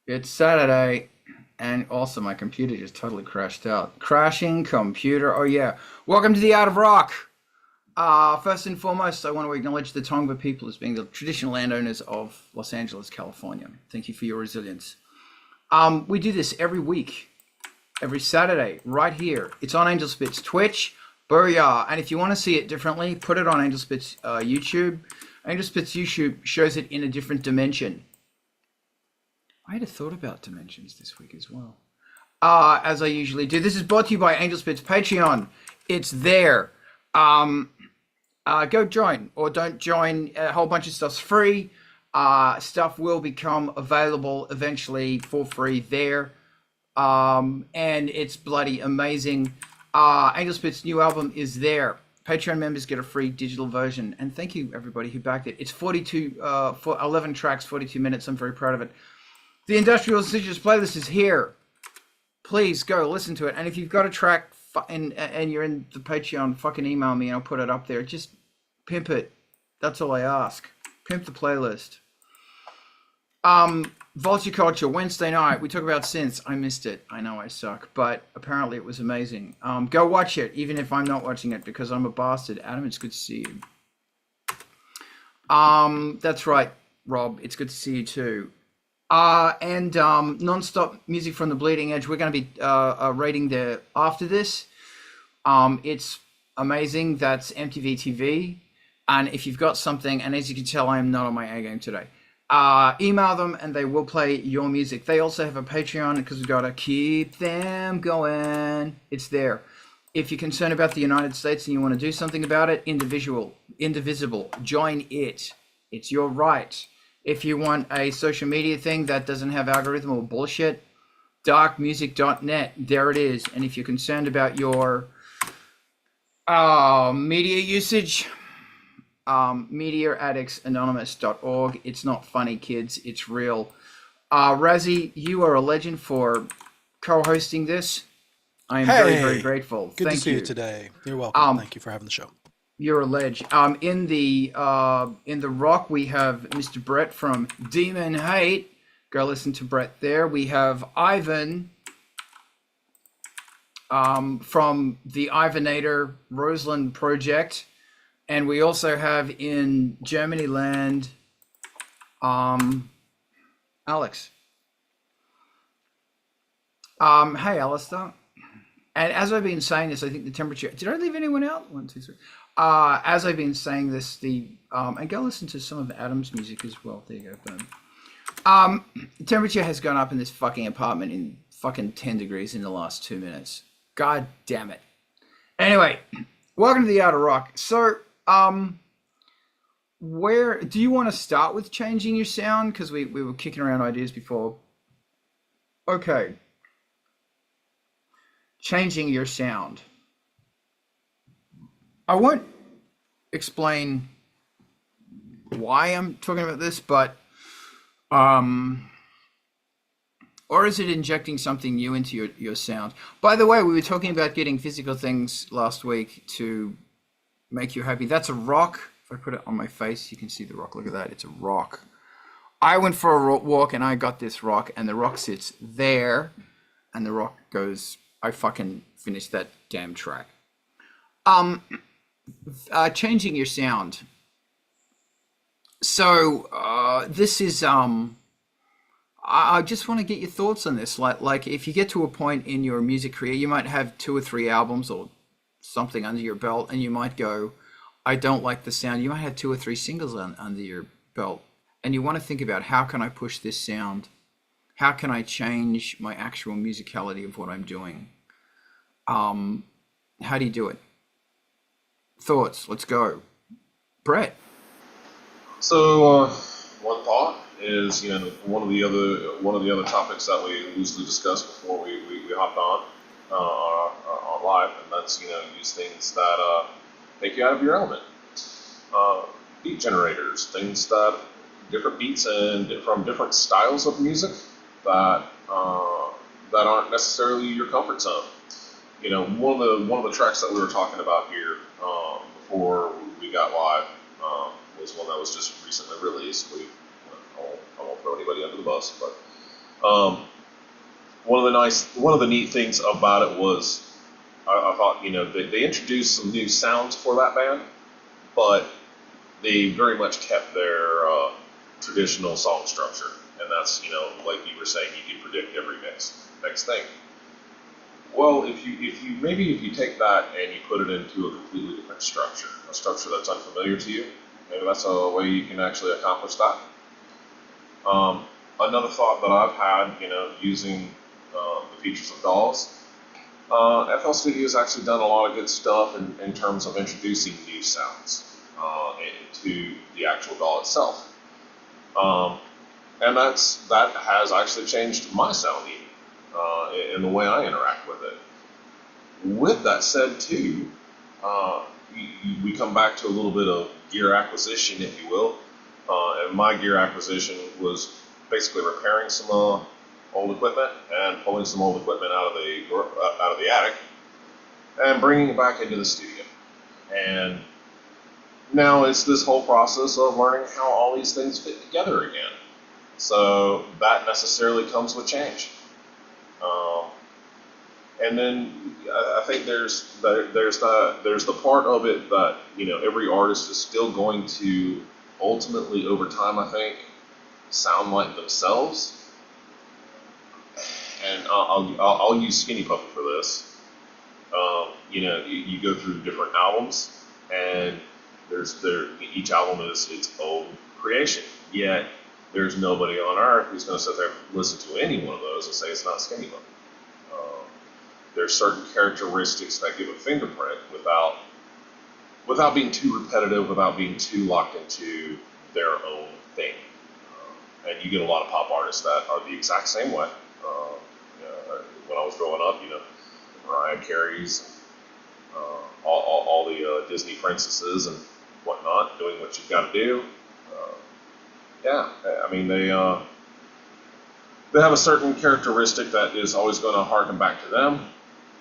It's Saturday, and also my computer just totally crashed out. Crashing computer. Oh yeah. Welcome to the Art of Rock. First and foremost, I want to acknowledge the Tongva people as being the traditional landowners of Los Angeles, California. Thank you for your resilience. We do this every week, every Saturday, right here. It's on Angelspit's Twitch. Booyah! And if you want to see it differently, put it on Angelspit's YouTube. Angelspit's YouTube shows it in a different dimension. I had a thought about dimensions this week as well. As I usually do. This is brought to you by Angelspit's Patreon. It's there. Go join or don't join. A whole bunch of stuff's free. Stuff will become available eventually for free there. And it's bloody amazing. Angelspit's new album is there. Patreon members get a free digital version. And thank you, everybody who backed it. It's 11 tracks, 42 minutes. I'm very proud of it. The Industrial Decisions playlist is here. Please go listen to it. And if you've got a track and you're in the Patreon, fucking email me and I'll put it up there. Just pimp it. That's all I ask. Pimp the playlist. Vulture Culture, Wednesday night. We talk about synths. I missed it. I know I suck, but apparently it was amazing. Go watch it, even if I'm not watching it because I'm a bastard. Adam, it's good to see you. That's right, Rob. It's good to see you too. And non-stop music from the Bleeding Edge. We're going to be rating there after this. It's amazing. That's MTV TV. And if you've got something, and as you can tell, I am not on my A game today. Email them and they will play your music. They also have a Patreon because we've got to keep them going. It's there. If you're concerned about the United States and you want to do something about it, indivisible, join it. It's your right. If you want a social media thing that doesn't have algorithm or bullshit, darkmusic.net, there it is. And if you're concerned about your media usage, MediaAddictsAnonymous.org. It's not funny, kids. It's real. Razi, you are a legend for co-hosting this. I am very, very grateful. Good Thank to see you. you today. You're welcome. Thank you for having the show. You're a ledge. In the rock, we have Mr. Brett from Demon Hate. Go listen to Brett there. We have Ivan from the Ivanator Roseland Project. And we also have in Germany land, Alex. Hey, Alistair. And as I've been saying this, I think the temperature. Did I leave anyone out? 1, 2, 3. As I've been saying this, and go listen to some of Adam's music as well. There you go, boom. The temperature has gone up in this fucking apartment in fucking 10 degrees in the last 2 minutes. God damn it. Anyway, welcome to the Art of Rock. So, where do you want to start with changing your sound? Because we were kicking around ideas before. Okay. Changing your sound. I won't explain why I'm talking about this, but or is it injecting something new into your sound? By the way, we were talking about getting physical things last week to make you happy. That's a rock. If I put it on my face, you can see the rock. Look at that. It's a rock. I went for a walk and I got this rock, and the rock sits there, and the rock goes. I fucking finished that damn track. Changing your sound. So this is I just want to get your thoughts on this. Like if you get to a point in your music career, you might have 2 or 3 albums or something under your belt, and you might go, I don't like the sound. You might have 2 or 3 singles under your belt, and you want to think about, how can I push this sound? How can I change my actual musicality of what I'm doing? How do you do it? Thoughts? Let's go. Brett. So one thought is, one of the other topics that we loosely discussed before we hopped on live, and that's use things that take you out of your element. Beat generators, things that different beats and from different styles of music that aren't necessarily your comfort zone. One of the tracks that we were talking about here before we got live was one that was just recently released. I won't throw anybody under the bus, but Um, one of the neat things about it was I thought they introduced some new sounds for that band, but they very much kept their traditional song structure, and that's like you were saying, you can predict every next thing. Well, if you take that and you put it into a completely different structure, a structure that's unfamiliar to you, maybe that's a way you can actually accomplish that. Another thought that I've had, using the features of DAWs, FL Studio has actually done a lot of good stuff in terms of introducing new sounds into the actual DAW itself. And that has actually changed my sound even, in the way I interact with it. With that said, too, we come back to a little bit of gear acquisition, if you will. And my gear acquisition was basically repairing some old equipment and pulling some old equipment out of the attic and bringing it back into the studio. And now it's this whole process of learning how all these things fit together again. So that necessarily comes with change. And then I think there's the part of it that every artist is still going to ultimately, over time, I think, sound like themselves. And I'll use Skinny Puppy for this. You go through different albums, and each album is its own creation. Yet there's nobody on earth who's going to sit there and listen to any one of those and say it's not Skinny Puppy. There's certain characteristics that give a fingerprint without being too repetitive, without being too locked into their own thing. And you get a lot of pop artists that are the exact same way. When I was growing up, Mariah Carey's, all the Disney princesses and whatnot, doing what you've got to do. I mean, they have a certain characteristic that is always going to harken back to them,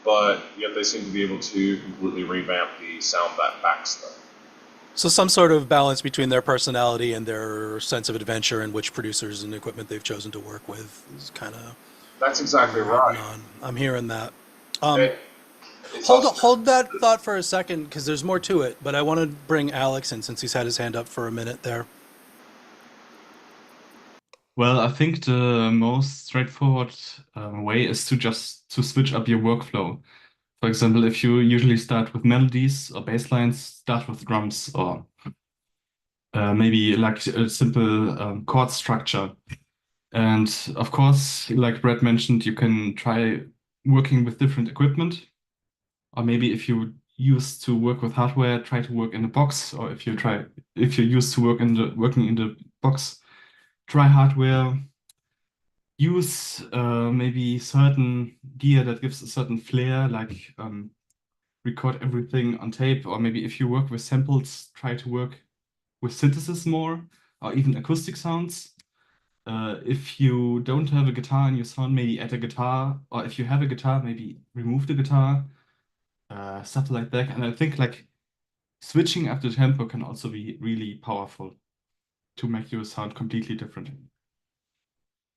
but yet they seem to be able to completely revamp the sound that backs them. So some sort of balance between their personality and their sense of adventure and which producers and equipment they've chosen to work with is kind of... That's exactly right. I'm hearing that. Hold that thought for a second, because there's more to it, but I want to bring Alex in since he's had his hand up for a minute there. Well, I think the most straightforward way is to switch up your workflow. For example, if you usually start with melodies or bass lines, start with drums, or maybe like a simple chord structure. And of course, like Brad mentioned, you can try working with different equipment. Or maybe if you used to work with hardware, try to work in a box. Or if you're used to working in the box, try hardware. Use maybe certain gear that gives a certain flair, like record everything on tape. Or maybe if you work with samples, try to work with synthesis more, or even acoustic sounds. If you don't have a guitar in your sound, maybe add a guitar, or if you have a guitar, maybe remove the guitar, stuff like that. And I think like switching up the tempo can also be really powerful to make your sound completely different.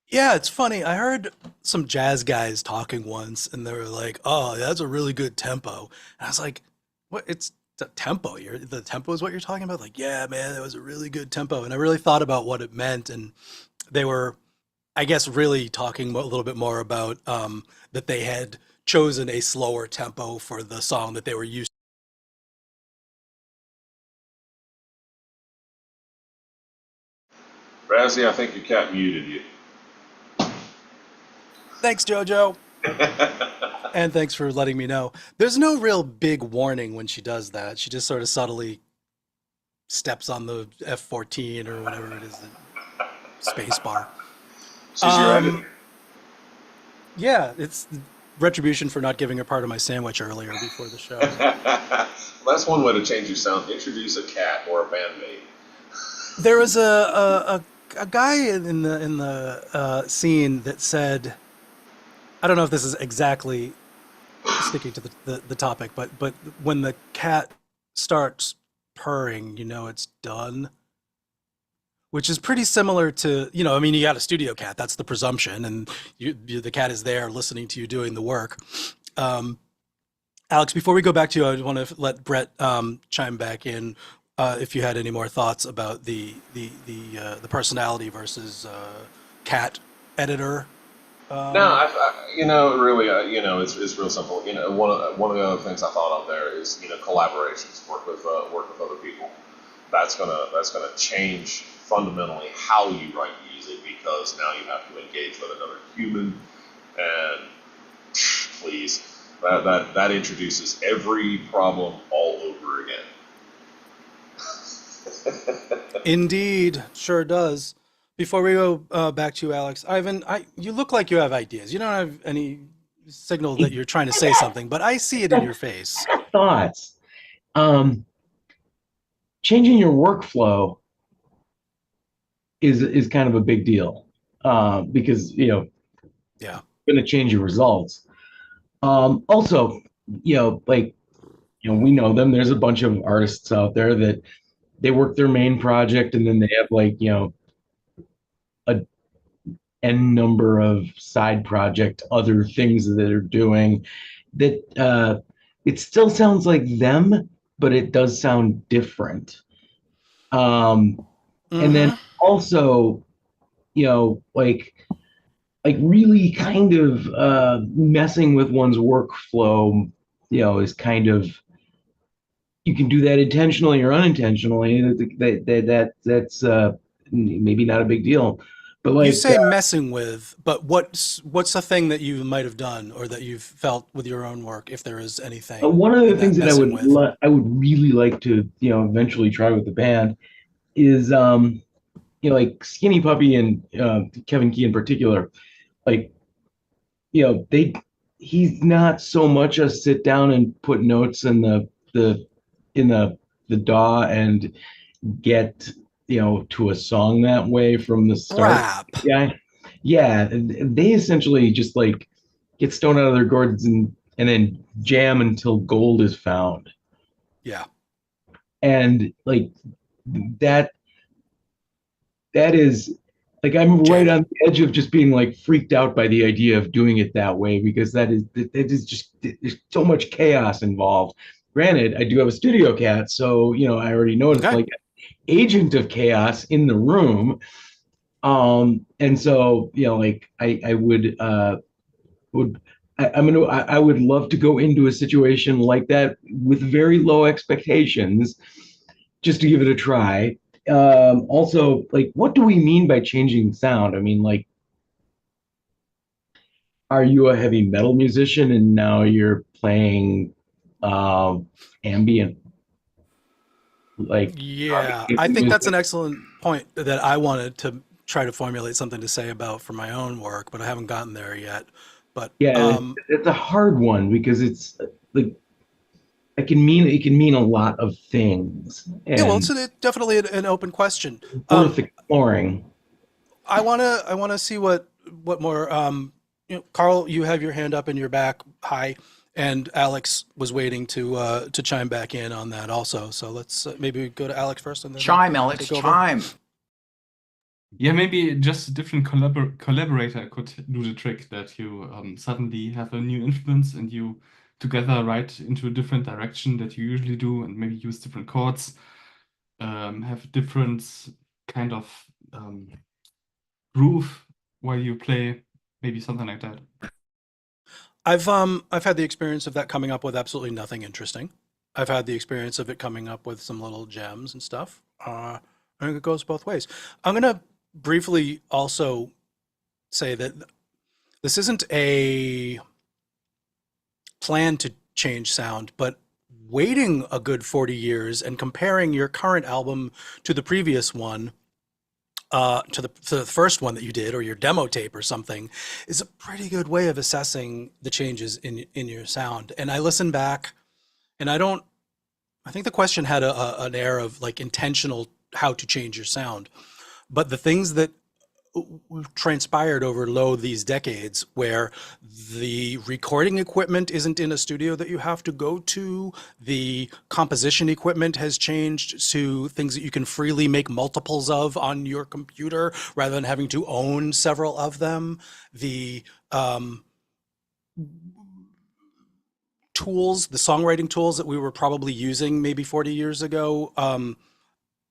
Yeah, it's funny. I heard some jazz guys talking once, and they were like, "Oh, that's a really good tempo." And I was like, "What? It's the tempo. The tempo is what you're talking about?" Like, "Yeah, man, that was a really good tempo." And I really thought about what it meant, and they were, I guess, really talking a little bit more about that they had chosen a slower tempo for the song that they were used to. Razi, I think your cat muted you. Thanks, JoJo. And thanks for letting me know. There's no real big warning when she does that. She just sort of subtly steps on the F14 or whatever it is, the space bar. She's your editor. Yeah, it's retribution for not giving her part of my sandwich earlier before the show. That's one way to change your sound. Introduce a cat or a bandmate. There was a guy in the scene that said, I don't know if this is exactly sticking to the topic, but when the cat starts purring, it's done. which is pretty similar to, you know, I mean, you got a studio cat, that's the presumption, and the cat is there listening to you doing the work. Alex, before we go back to you, I want to let Brett chime back in if you had any more thoughts about the personality versus cat editor. No, really, it's real simple. One of the other things I thought of there is, collaborations, work with other people. That's gonna change fundamentally how you write music, because now you have to engage with another human, and please, that introduces every problem all over again. Indeed, sure does. Before we go back to you, Alex, Ivan, you look like you have ideas. You don't have any signal that you're trying to say something, but I see it in your face. Thoughts. Changing your workflow is kind of a big deal, because Yeah. going to change your results. Also, we know them. There's a bunch of artists out there that they work their main project and then they have a n number of side project other things that they're doing that it still sounds like them, but it does sound different. And then also, really kind of messing with one's workflow, is kind of, you can do that intentionally or unintentionally. That's maybe not a big deal. But you say messing with, but what's the thing that you might have done or that you've felt with your own work, if there is anything? One of the things that I would really like to eventually try with the band is like Skinny Puppy and Kevin Key in particular, he's not so much a sit down and put notes in the DAW and get to a song that way from the start. Rap. Yeah. They essentially just get stoned out of their gourds and then jam until gold is found. Yeah. And that is I'm right on the edge of just being freaked out by the idea of doing it that way, because that is just, there's so much chaos involved. Granted, I do have a studio cat, so I already know it's like an agent of chaos in the room. And so I would love to go into a situation like that with very low expectations, just to give it a try. Also, what do we mean by changing sound? I mean, are you a heavy metal musician and now you're playing ambient? Yeah, I think that's an excellent point that I wanted to try to formulate something to say about for my own work, but I haven't gotten there yet. But yeah, it's a hard one, because it's it can mean a lot of things. Yeah, well, it's definitely an open question. Worth exploring. I wanna see what more. Carl, you have your hand up in your back. Hi. And Alex was waiting to chime back in on that also. So let's maybe go to Alex first and then chime, Alex. Chime. Yeah, maybe just a different collaborator could do the trick, that you suddenly have a new influence and you together write into a different direction that you usually do, and maybe use different chords, have different kind of groove while you play, maybe something like that. I've had the experience of that coming up with absolutely nothing interesting. I've had the experience of it coming up with some little gems and stuff. I think it goes both ways. I'm gonna briefly also say that this isn't a plan to change sound, but waiting a good 40 years and comparing your current album to the previous one, to the first one that you did, or your demo tape or something, is a pretty good way of assessing the changes in your sound. And I listen back, and I think the question had an air of intentional how to change your sound, but the things that transpired over these decades where the recording equipment isn't in a studio that you have to go to. The composition equipment has changed to things that you can freely make multiples of on your computer rather than having to own several of them. The tools, the songwriting tools that we were probably using maybe 40 years ago,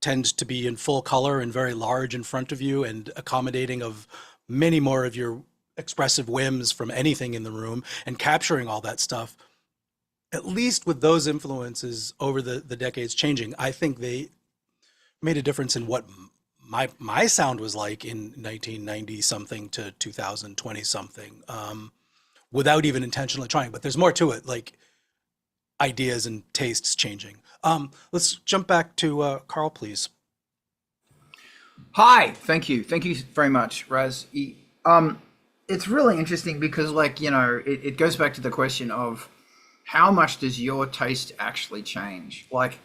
tend to be in full color and very large in front of you and accommodating of many more of your expressive whims from anything in the room, and capturing all that stuff. At least with those influences over the decades changing, I think they made a difference in what my sound was like in 1990 something to 2020 something, without even intentionally trying. But there's more to it, like ideas and tastes changing. Let's jump back to Carl, please. Hi, thank you very much, Raz. It's really interesting because, like, you know, it goes back to the question of how much does your taste actually change? Like,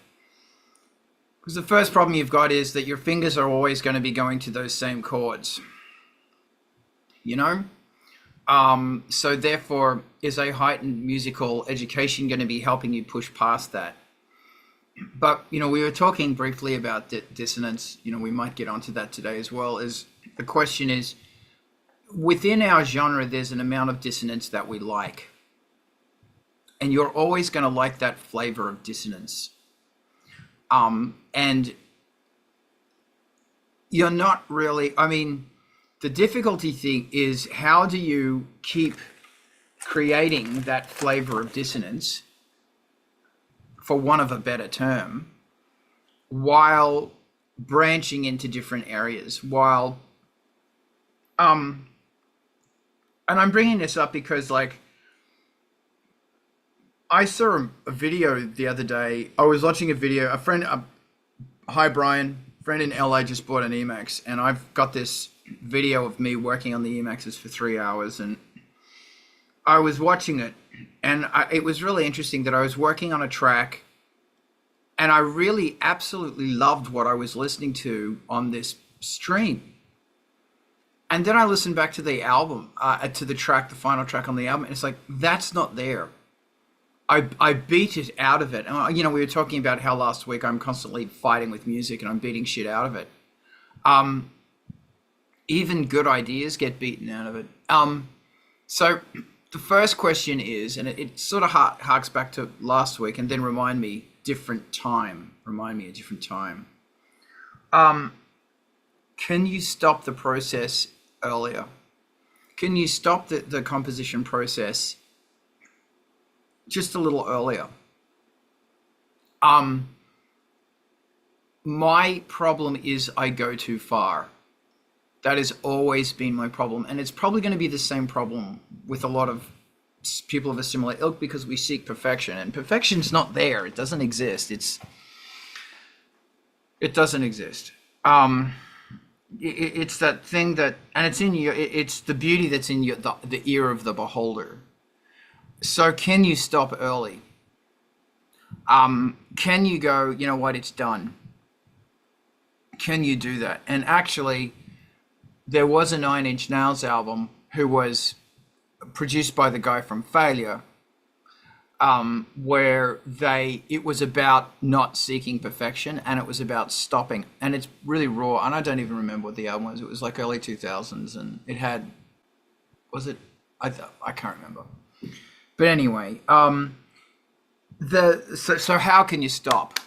because the first problem you've got is that your fingers are always going to be going to those same chords, you know? So therefore, is a heightened musical education going to be helping you push past that? But, you know, we were talking briefly about dissonance. You know, we might get onto that today as well. Is the question is, within our genre, there's an amount of dissonance that we like. And you're always going to like that flavor of dissonance. And you're not really, I mean, the difficulty thing is, how do you keep creating that flavor of dissonance, for want of a better term, while branching into different areas, while, and I'm bringing this up because, like, I saw a video the other day. I was watching a video, hi Brian, friend in LA just bought an Emacs, and I've got this video of me working on the Emacs for 3 hours, and I was watching it, and it was really interesting that I was working on a track, and I really absolutely loved what I was listening to on this stream. And then I listened back to the album, to the track, the final track on the album, and it's like, that's not there. I beat it out of it. And, you know, we were talking about how last week I'm constantly fighting with music and I'm beating shit out of it. Even good ideas get beaten out of it. So the first question is, and it sort of harks back to last week, and then remind me a different time. Can you stop the process earlier? Can you stop the composition process just a little earlier? My problem is I go too far. That has always been my problem, and it's probably going to be the same problem with a lot of people of a similar ilk, because we seek perfection, and perfection's not there. It doesn't exist. It doesn't exist. It's that thing that, and it's in you. It's the beauty that's in the ear of the beholder. So can you stop early? Can you go, you know what, it's done? Can you do that? And actually, there was a 9 Inch Nails album who was produced by the guy from Failure, where it was about not seeking perfection, and it was about stopping. And it's really raw, and I don't even remember what the album was. It was like early 2000s, and it had, was it? I can't remember. But anyway, so how can you stop?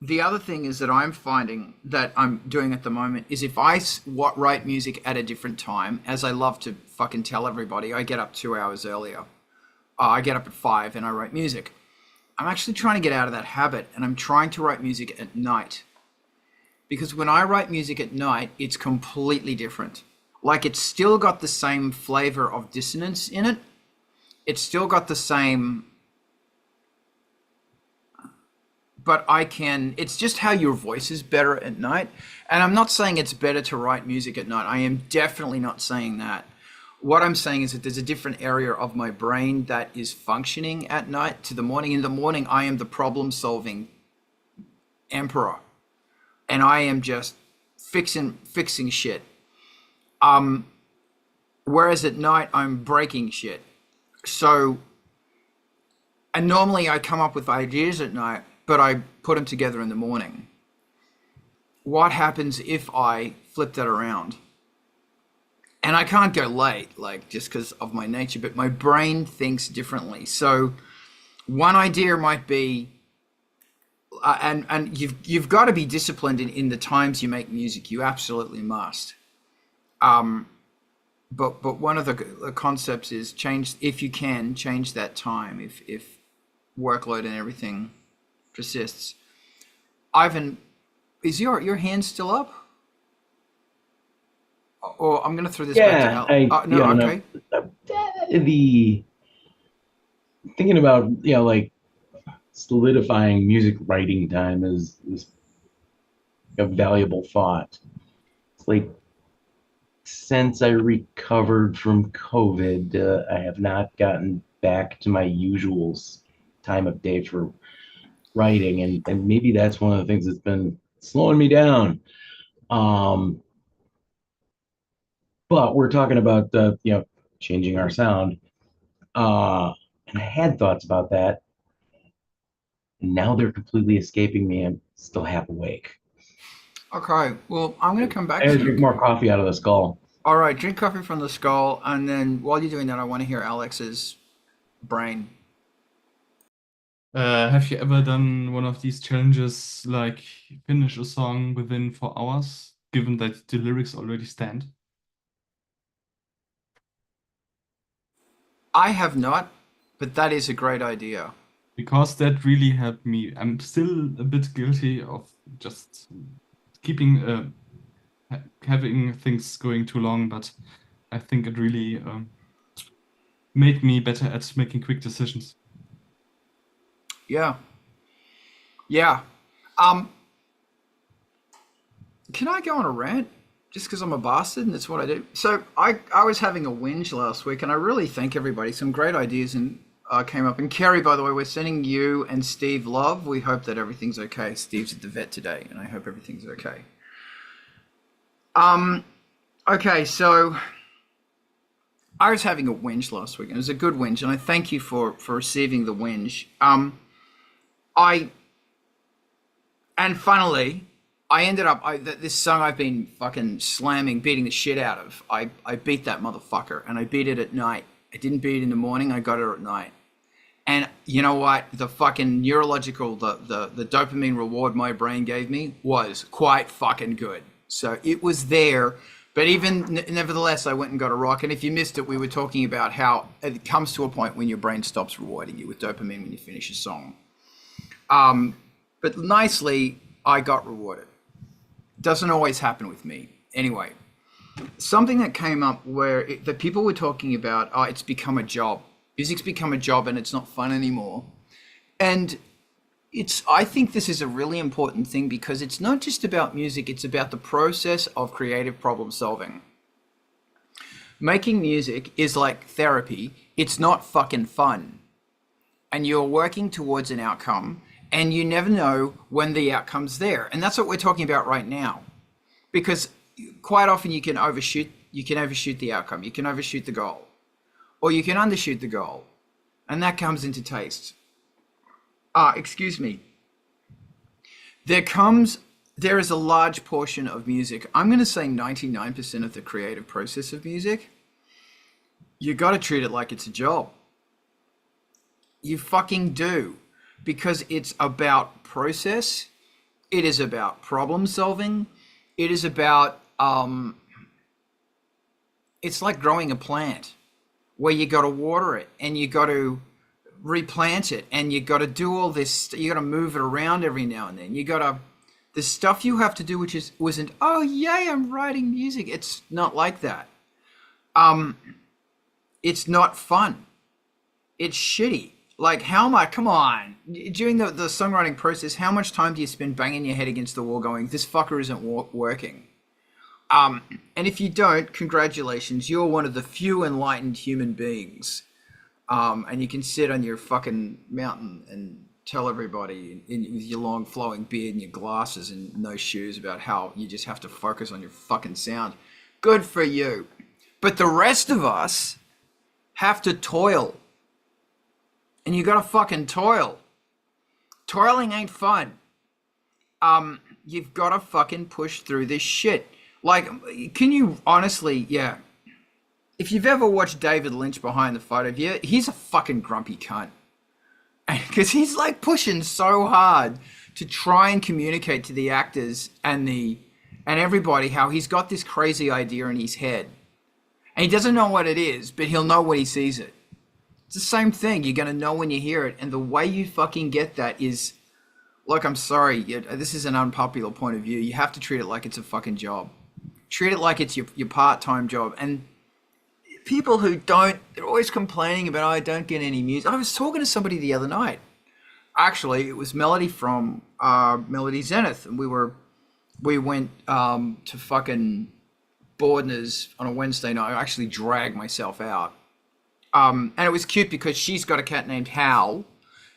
The other thing is that I'm finding that I'm doing at the moment is, if I write music at a different time, as I love to fucking tell everybody, I get up 2 hours earlier. I get up at 5 and I write music. I'm actually trying to get out of that habit, and I'm trying to write music at night. Because when I write music at night, it's completely different. Like, it's still got the same flavor of dissonance in it. It's still got the same, but it's just how your voice is better at night. And I'm not saying it's better to write music at night. I am definitely not saying that. What I'm saying is that there's a different area of my brain that is functioning at night to the morning. In the morning, I am the problem-solving emperor. And I am just fixing shit. Whereas at night I'm breaking shit. So, and normally I come up with ideas at night, but I put them together in the morning. What happens if I flip that around? And I can't go late, like just because of my nature, but my brain thinks differently. So one idea might be, and you've got to be disciplined in the times you make music. You absolutely must. But one of the concepts is change, if you can, change that time if workload and everything persists. Ivan, is your hand still up? Or I'm going to throw this back to Al. No, okay. The thinking about, like solidifying music writing time is a valuable thought. It's like, since I recovered from COVID, I have not gotten back to my usual time of day for writing, and maybe that's one of the things that's been slowing me down. But we're talking about changing our sound, and I had thoughts about that, and now they're completely escaping me. I'm still half awake. Okay, well, I'm going to come back I to gotta you. drink more coffee out of the skull. All right, drink coffee from the skull, and then while you're doing that, I want to hear Alex's brain. Have you ever done one of these challenges, like finish a song within 4 hours, given that the lyrics already stand? I have not, but that is a great idea. Because that really helped me. I'm still a bit guilty of just keeping having things going too long, but I think it really made me better at making quick decisions. Yeah. Can I go on a rant? Just because I'm a bastard and that's what I do. So I was having a whinge last week, and I really thank everybody. Some great ideas came up. And Kerry, by the way, we're sending you and Steve love. We hope that everything's okay. Steve's at the vet today, and I hope everything's okay. Okay, so I was having a whinge last week, and it was a good whinge, and I thank you for receiving the whinge. And funnily, I ended up, this song I've been fucking slamming, beating the shit out of. I beat that motherfucker, and I beat it at night. I didn't beat it in the morning, I got it at night. And you know what? The fucking neurological, the dopamine reward my brain gave me was quite fucking good. So it was there, but even nevertheless, I went and got a rock. And if you missed it, we were talking about how it comes to a point when your brain stops rewarding you with dopamine when you finish a song. But nicely, I got rewarded. Doesn't always happen with me. Anyway, something that came up where the people were talking about, it's become a job. Music's become a job and it's not fun anymore. And I think this is a really important thing because it's not just about music, it's about the process of creative problem solving. Making music is like therapy. It's not fucking fun. And you're working towards an outcome and you never know when the outcome's there. And that's what we're talking about right now. Because quite often you can overshoot the outcome, you can overshoot the goal, or you can undershoot the goal. And that comes into taste. Excuse me. There is a large portion of music, I'm going to say 99% of the creative process of music, you got to treat it like it's a job. You fucking do. Because it's about process, it is about problem solving, it is about, it's like growing a plant where you got to water it and you got to replant it and you got to do all this, you got to move it around every now and then. The stuff you have to do, which wasn't, oh yay, I'm writing music. It's not like that. It's not fun. It's shitty. Like, come on, during the songwriting process, how much time do you spend banging your head against the wall going, this fucker isn't working? And if you don't, congratulations, you're one of the few enlightened human beings. And you can sit on your fucking mountain and tell everybody with your long flowing beard and your glasses and no shoes about how you just have to focus on your fucking sound. Good for you. But the rest of us have to toil. And you gotta fucking toil. Toiling ain't fun. You've gotta fucking push through this shit. Like, can you honestly, yeah. If you've ever watched David Lynch behind the photo, he's a fucking grumpy cunt. Because he's like pushing so hard to try and communicate to the actors and everybody how he's got this crazy idea in his head. And he doesn't know what it is, but he'll know when he sees it. It's the same thing. You're going to know when you hear it. And the way you fucking get that is, look, I'm sorry. This is an unpopular point of view. You have to treat it like it's a fucking job. Treat it like it's your part-time job. And people who don't, they're always complaining about, I don't get any music. I was talking to somebody the other night. Actually, it was Melody from Melody Zenith. And we went to fucking Bordner's on a Wednesday night. I actually dragged myself out. And it was cute because she's got a cat named Hal,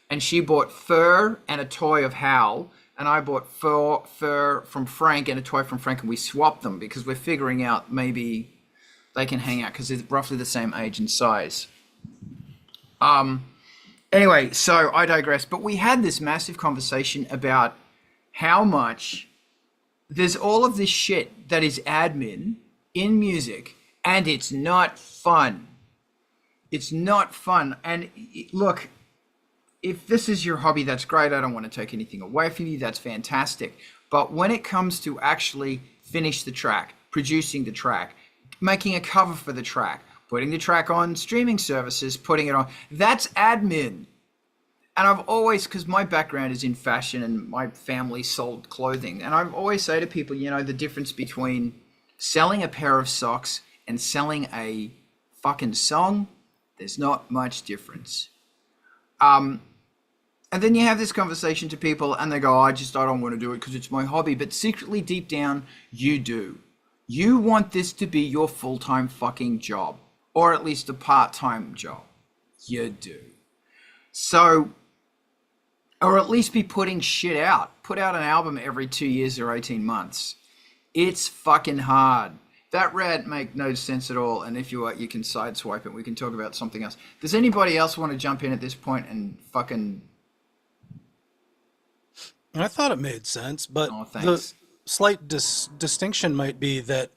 and she bought fur and a toy of Hal, and I bought fur from Frank and a toy from Frank, and we swapped them because we're figuring out maybe they can hang out because they're roughly the same age and size. Anyway, so I digress, but we had this massive conversation about how much there's all of this shit that is admin in music, and it's not fun. It's not fun. And look, if this is your hobby, that's great. I don't want to take anything away from you. That's fantastic. But when it comes to actually finish the track, producing the track, making a cover for the track, putting the track on streaming services, putting it on, that's admin. And I've always, because my background is in fashion and my family sold clothing, and I've always say to people, the difference between selling a pair of socks and selling a fucking song, there's not much difference. And then you have this conversation to people and they go, I don't want to do it because it's my hobby. But secretly deep down, you do. You want this to be your full-time fucking job, or at least a part-time job. You do. So, or at least be putting shit out. Put out an album every 2 years or 18 months. It's fucking hard. That rant make no sense at all. And if you want, you can sideswipe it. We can talk about something else. Does anybody else want to jump in at this point and fucking... I thought it made sense, but Oh, the thanks. slight distinction might be that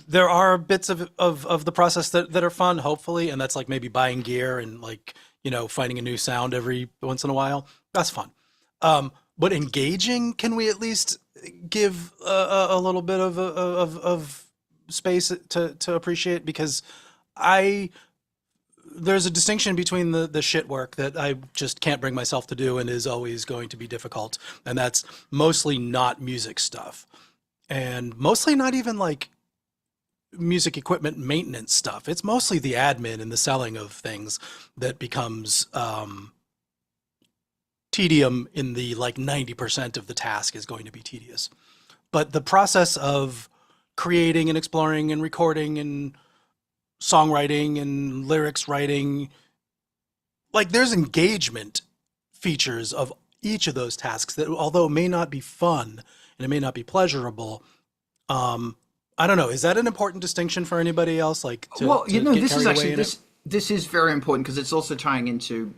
there are bits of the process that are fun, hopefully, and that's like maybe buying gear and like, finding a new sound every once in a while. That's fun. But engaging, can we at least give a little bit of space to appreciate? Because there's a distinction between the shit work that I just can't bring myself to do and is always going to be difficult. And that's mostly not music stuff. And mostly not even like music equipment maintenance stuff. It's mostly the admin and the selling of things that becomes tedium in the like 90% of the task is going to be tedious. But the process of creating and exploring and recording and songwriting and lyrics writing, like there's engagement features of each of those tasks that, although it may not be fun and it may not be pleasurable, I don't know, is that an important distinction for anybody else? Like to this is actually this is very important because it's also tying into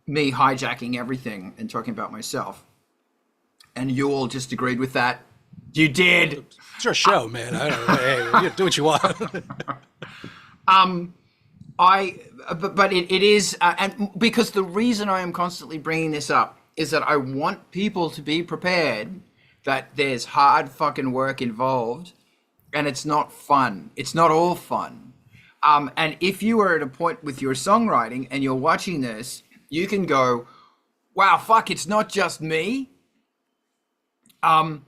me hijacking everything and talking about myself. And you all just agreed with that. You did. It's your show, man. I don't know. Hey, you do what you want. But it is, and because the reason I am constantly bringing this up is that I want people to be prepared that there's hard fucking work involved, and it's not fun. It's not all fun. And if you are at a point with your songwriting and you're watching this, you can go, wow, fuck, it's not just me. But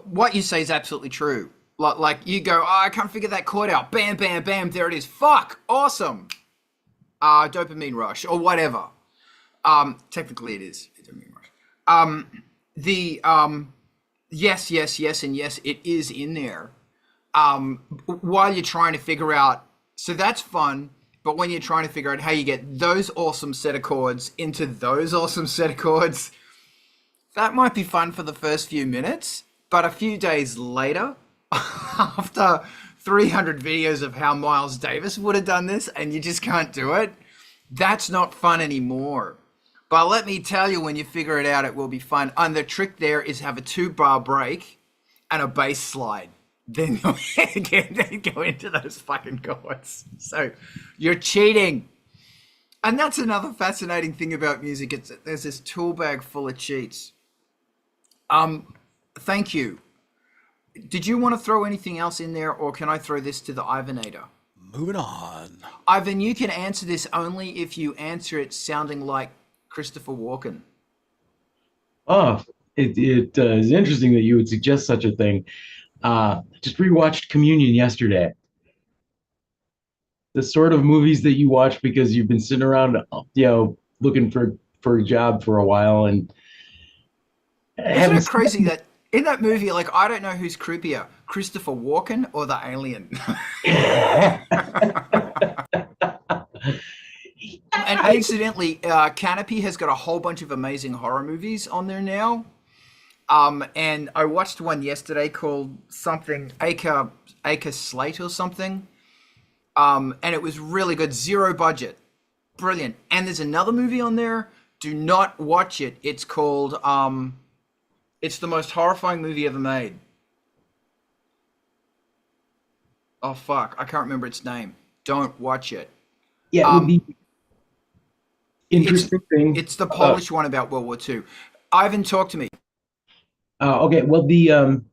what you say is absolutely true. Like you go, oh, I can't figure that chord out. Bam, bam, bam. There it is. Fuck. Awesome. Dopamine rush or whatever. Technically it is a dopamine rush. Yes, and yes, it is in there. While you're trying to figure out, so that's fun. But when you're trying to figure out how you get those awesome set of chords into those awesome set of chords, that might be fun for the first few minutes. But a few days later, after 300 videos of how Miles Davis would have done this, and you just can't do it, that's not fun anymore. But let me tell you, when you figure it out, it will be fun. And the trick there is have a 2-bar break and a bass slide. Then then go into those fucking chords. So you're cheating. And that's another fascinating thing about music. There's this tool bag full of cheats. Thank you. Did you want to throw anything else in there, or can I throw this to the Ivanator? Moving on. Ivan, you can answer this only if you answer it sounding like Christopher Walken. Oh, it is interesting that you would suggest such a thing. Just rewatched Communion yesterday. The sort of movies that you watch because you've been sitting around, looking for a job for a while, and isn't it crazy that in that movie, like, I don't know who's creepier, Christopher Walken or the alien? And incidentally, Canopy has got a whole bunch of amazing horror movies on there now. And I watched one yesterday called something Acre Slate or something. And it was really good. Zero budget. Brilliant. And there's another movie on there. Do not watch it. It's called it's the most horrifying movie ever made. Oh fuck, I can't remember its name. Don't watch it. Yeah, the interesting thing. It's the Polish one about World War II. Ivan, talk to me. Okay, well, the on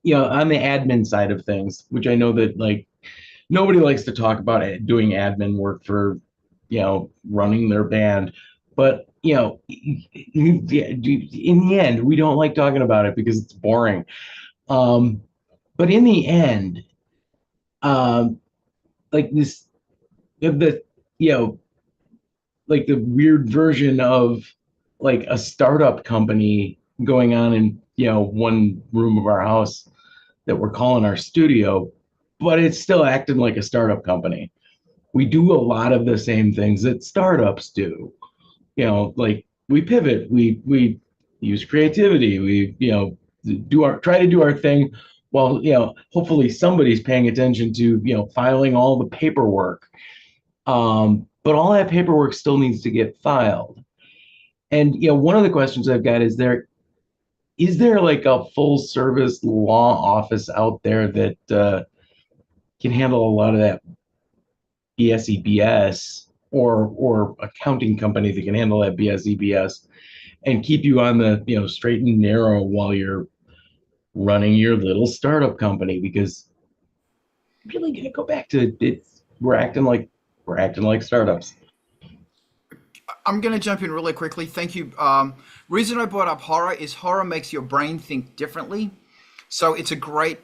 the admin side of things, which I know that like nobody likes to talk about doing admin work for running their band, but in the end, we don't like talking about it because it's boring. But in the end, like this, like the weird version of like a startup company going on in one room of our house that we're calling our studio, but it's still acting like a startup company. We do a lot of the same things that startups do. Like we pivot, we use creativity, we try to do our thing while hopefully somebody's paying attention to filing all the paperwork. But all that paperwork still needs to get filed. And one of the questions I've got is there like a full service law office out there that can handle a lot of that BS or accounting company that can handle that BS and keep you on the straight and narrow while you're running your little startup company? Because I'm really gonna go back to it. We're acting like startups. I'm going to jump in really quickly. Thank you. Reason I brought up horror is horror makes your brain think differently. So it's a great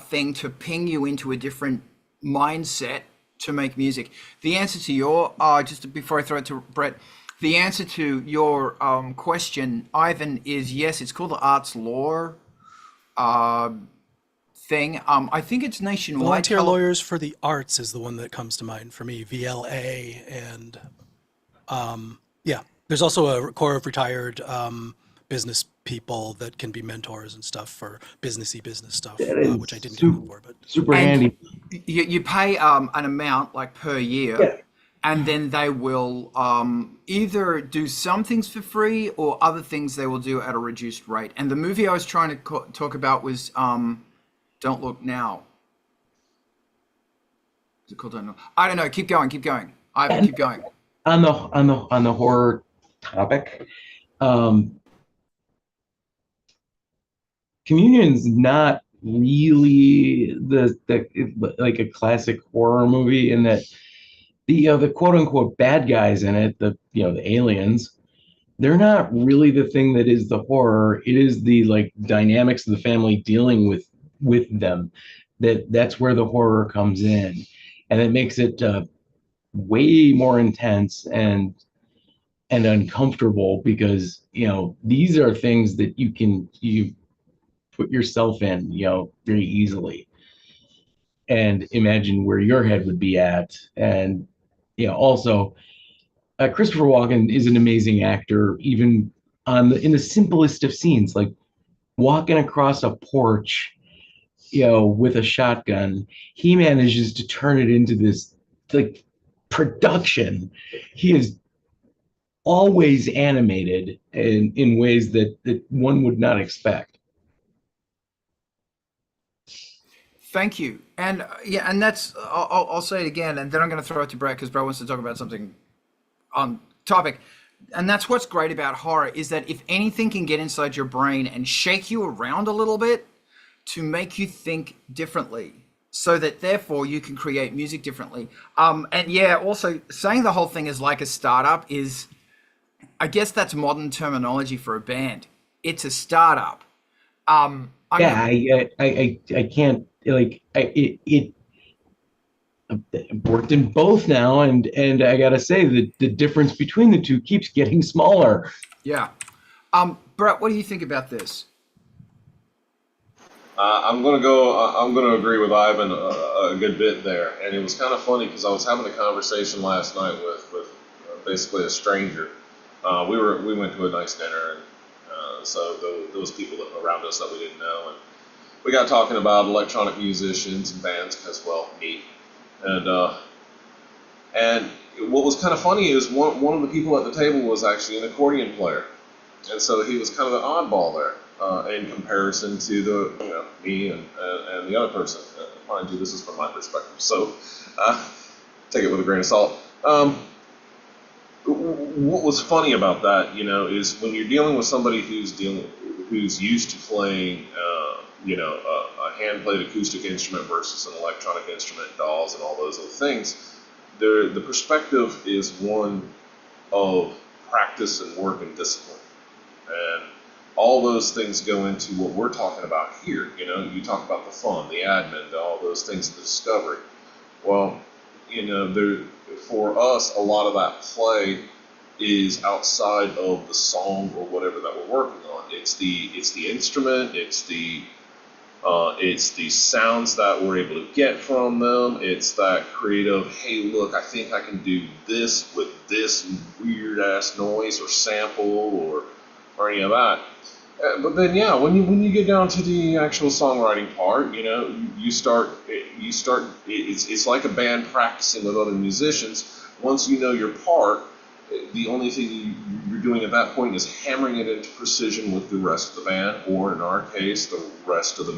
thing to ping you into a different mindset to make music. The answer to your, just before I throw it to Brett, the answer to your question, Ivan, is yes, it's called the Arts Law thing. I think it's nationwide. Volunteer Lawyers for the Arts is the one that comes to mind for me, VLA, and there's also a core of retired business people that can be mentors and stuff for business stuff, which I didn't do before, but super handy. You pay an amount like per year, and then they will either do some things for free or other things they will do at a reduced rate. And the movie I was trying to talk about was Don't Look Now. Is it called Don't Look? I don't know. Keep going. Keep going. Keep going. On the horror topic, Communion's not really the like a classic horror movie in that the quote unquote bad guys in it, the aliens, they're not really the thing that is the horror. It is the like dynamics of the family dealing with them. That's where the horror comes in, and it makes it way more intense and uncomfortable because these are things that you put yourself in very easily. and imagine where your head would be at. And also, Christopher Walken is an amazing actor, even in the simplest of scenes, like walking across a porch, with a shotgun. He manages to turn it into this like production. He is always animated in ways that one would not expect. Thank you. And yeah, and that's, I'll say it again, and then I'm going to throw it to Brett because Brett wants to talk about something on topic. And that's what's great about horror, is that if anything can get inside your brain and shake you around a little bit to make you think differently, so that therefore you can create music differently. And yeah, also saying the whole thing is like a startup is, I guess that's modern terminology for a band. It's a startup. I can't, like, it worked in both now, and I gotta say that the difference between the two keeps getting smaller. Yeah. Brett, what do you think about this? I'm gonna agree with Ivan a good bit there, and it was kind of funny because I was having a conversation last night with basically a stranger. We went to a nice dinner, and so those people around us that we didn't know, and we got talking about electronic musicians and bands because, well, me, and what was kind of funny is one of the people at the table was actually an accordion player, and so he was kind of an oddball there. In comparison to me and the other person. Mind you, this is from my perspective, so take it with a grain of salt. What was funny about that, is when you're dealing with somebody who's used to playing, a hand-played acoustic instrument versus an electronic instrument, DAWs, and all those other things, the perspective is one of practice and work and discipline, and all those things go into what we're talking about here. You talk about the fun, the admin, all those things, the discovery. Well, for us, a lot of that play is outside of the song or whatever that we're working on. It's the instrument, it's the sounds that we're able to get from them. It's that creative, hey, look, I think I can do this with this weird ass noise or sample or any of that. But then, yeah, when you get down to the actual songwriting part, you start. It's like a band practicing with other musicians. Once you know your part, the only thing you're doing at that point is hammering it into precision with the rest of the band, or in our case, the rest of the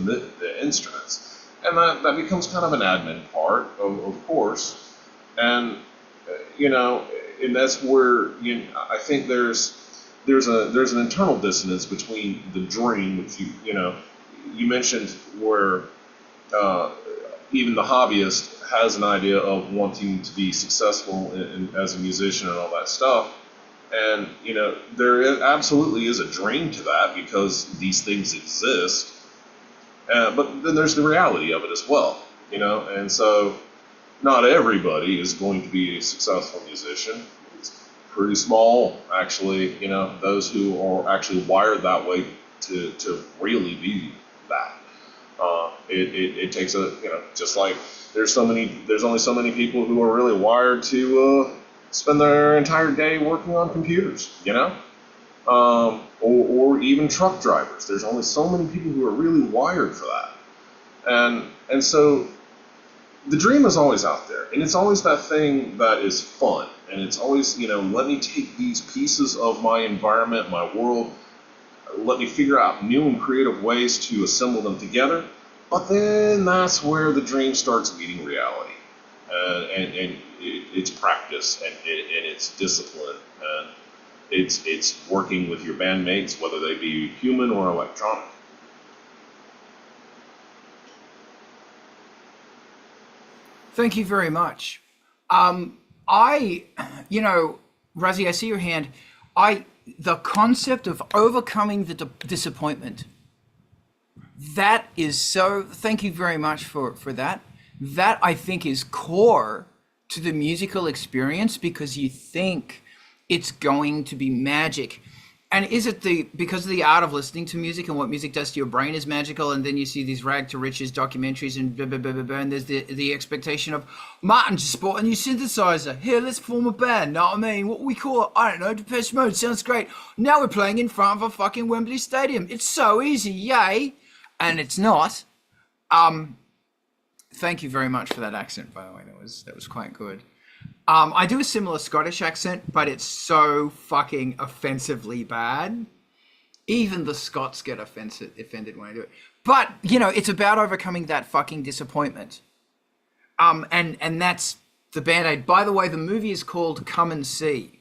instruments, and that becomes kind of an admin part, of course, and and that's where I think there's an internal dissonance between the dream, which you mentioned, where even the hobbyist has an idea of wanting to be successful as a musician and all that stuff, and there absolutely is a dream to that because these things exist, but then there's the reality of it as well, and so not everybody is going to be a successful musician. Pretty small, actually, those who are actually wired that way to really be that. It takes just like there's only so many people who are really wired to spend their entire day working on computers, or even truck drivers. There's only so many people who are really wired for that, and so the dream is always out there, and it's always that thing that is fun, and it's always, let me take these pieces of my environment, my world, let me figure out new and creative ways to assemble them together, but then that's where the dream starts meeting reality, and it's practice, and it's discipline, and it's working with your bandmates, whether they be human or electronic. Thank you very much. Razi, I see your hand. The concept of overcoming the disappointment, that is so, thank you very much for that. That, I think, is core to the musical experience because you think it's going to be magic. And is it because of the art of listening to music and what music does to your brain is magical, and then you see these rag to riches documentaries and blah, blah, blah, blah, blah, and there's the expectation of, Martin just bought a new synthesizer. Here, let's form a band. Know what I mean? What we call it? I don't know. Depeche Mode. Sounds great. Now we're playing in front of a fucking Wembley Stadium. It's so easy. Yay. And it's not. Thank you very much for that accent, by the way. That was quite good. I do a similar Scottish accent, but it's so fucking offensively bad. Even the Scots get offended when I do it. But, you know, it's about overcoming that fucking disappointment. And that's the Band-Aid. By the way, the movie is called Come and See.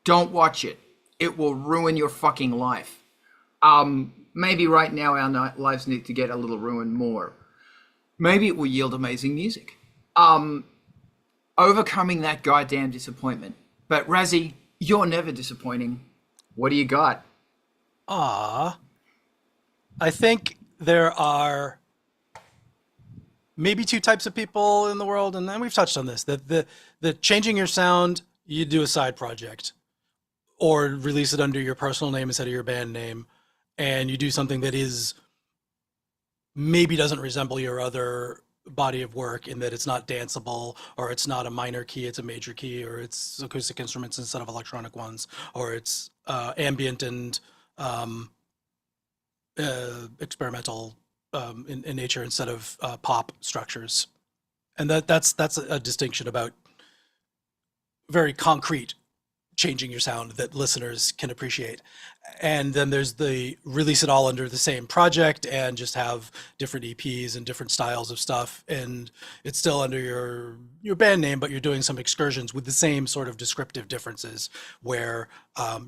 Don't watch it. It will ruin your fucking life. Maybe right now our lives need to get a little ruined more. Maybe it will yield amazing music. Overcoming that goddamn disappointment. But Razzie, you're never disappointing. What do you got? I think there are maybe two types of people in the world, and we've touched on this, that the changing your sound, you do a side project or release it under your personal name instead of your band name, and you do something that is maybe doesn't resemble your other body of work in that it's not danceable, or it's not a minor key, it's a major key, or it's acoustic instruments instead of electronic ones, or it's ambient and experimental in nature instead of pop structures. And that's a distinction about very concrete changing your sound that listeners can appreciate. And then there's the release it all under the same project and just have different EPs and different styles of stuff, and it's still under your band name, but you're doing some excursions with the same sort of descriptive differences where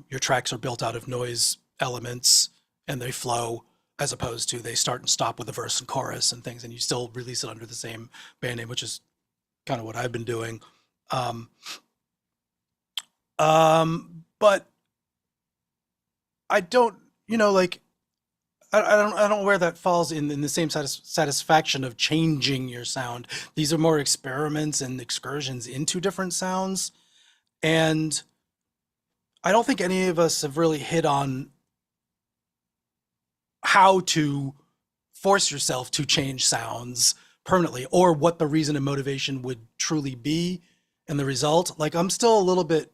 your tracks are built out of noise elements and they flow, as opposed to they start and stop with a verse and chorus and things, and you still release it under the same band name, which is kind of what I've been doing. But I don't, like, I don't know where that falls in the same satisfaction of changing your sound. These are more experiments and excursions into different sounds. And I don't think any of us have really hit on how to force yourself to change sounds permanently, or what the reason and motivation would truly be in the result. Like, I'm still a little bit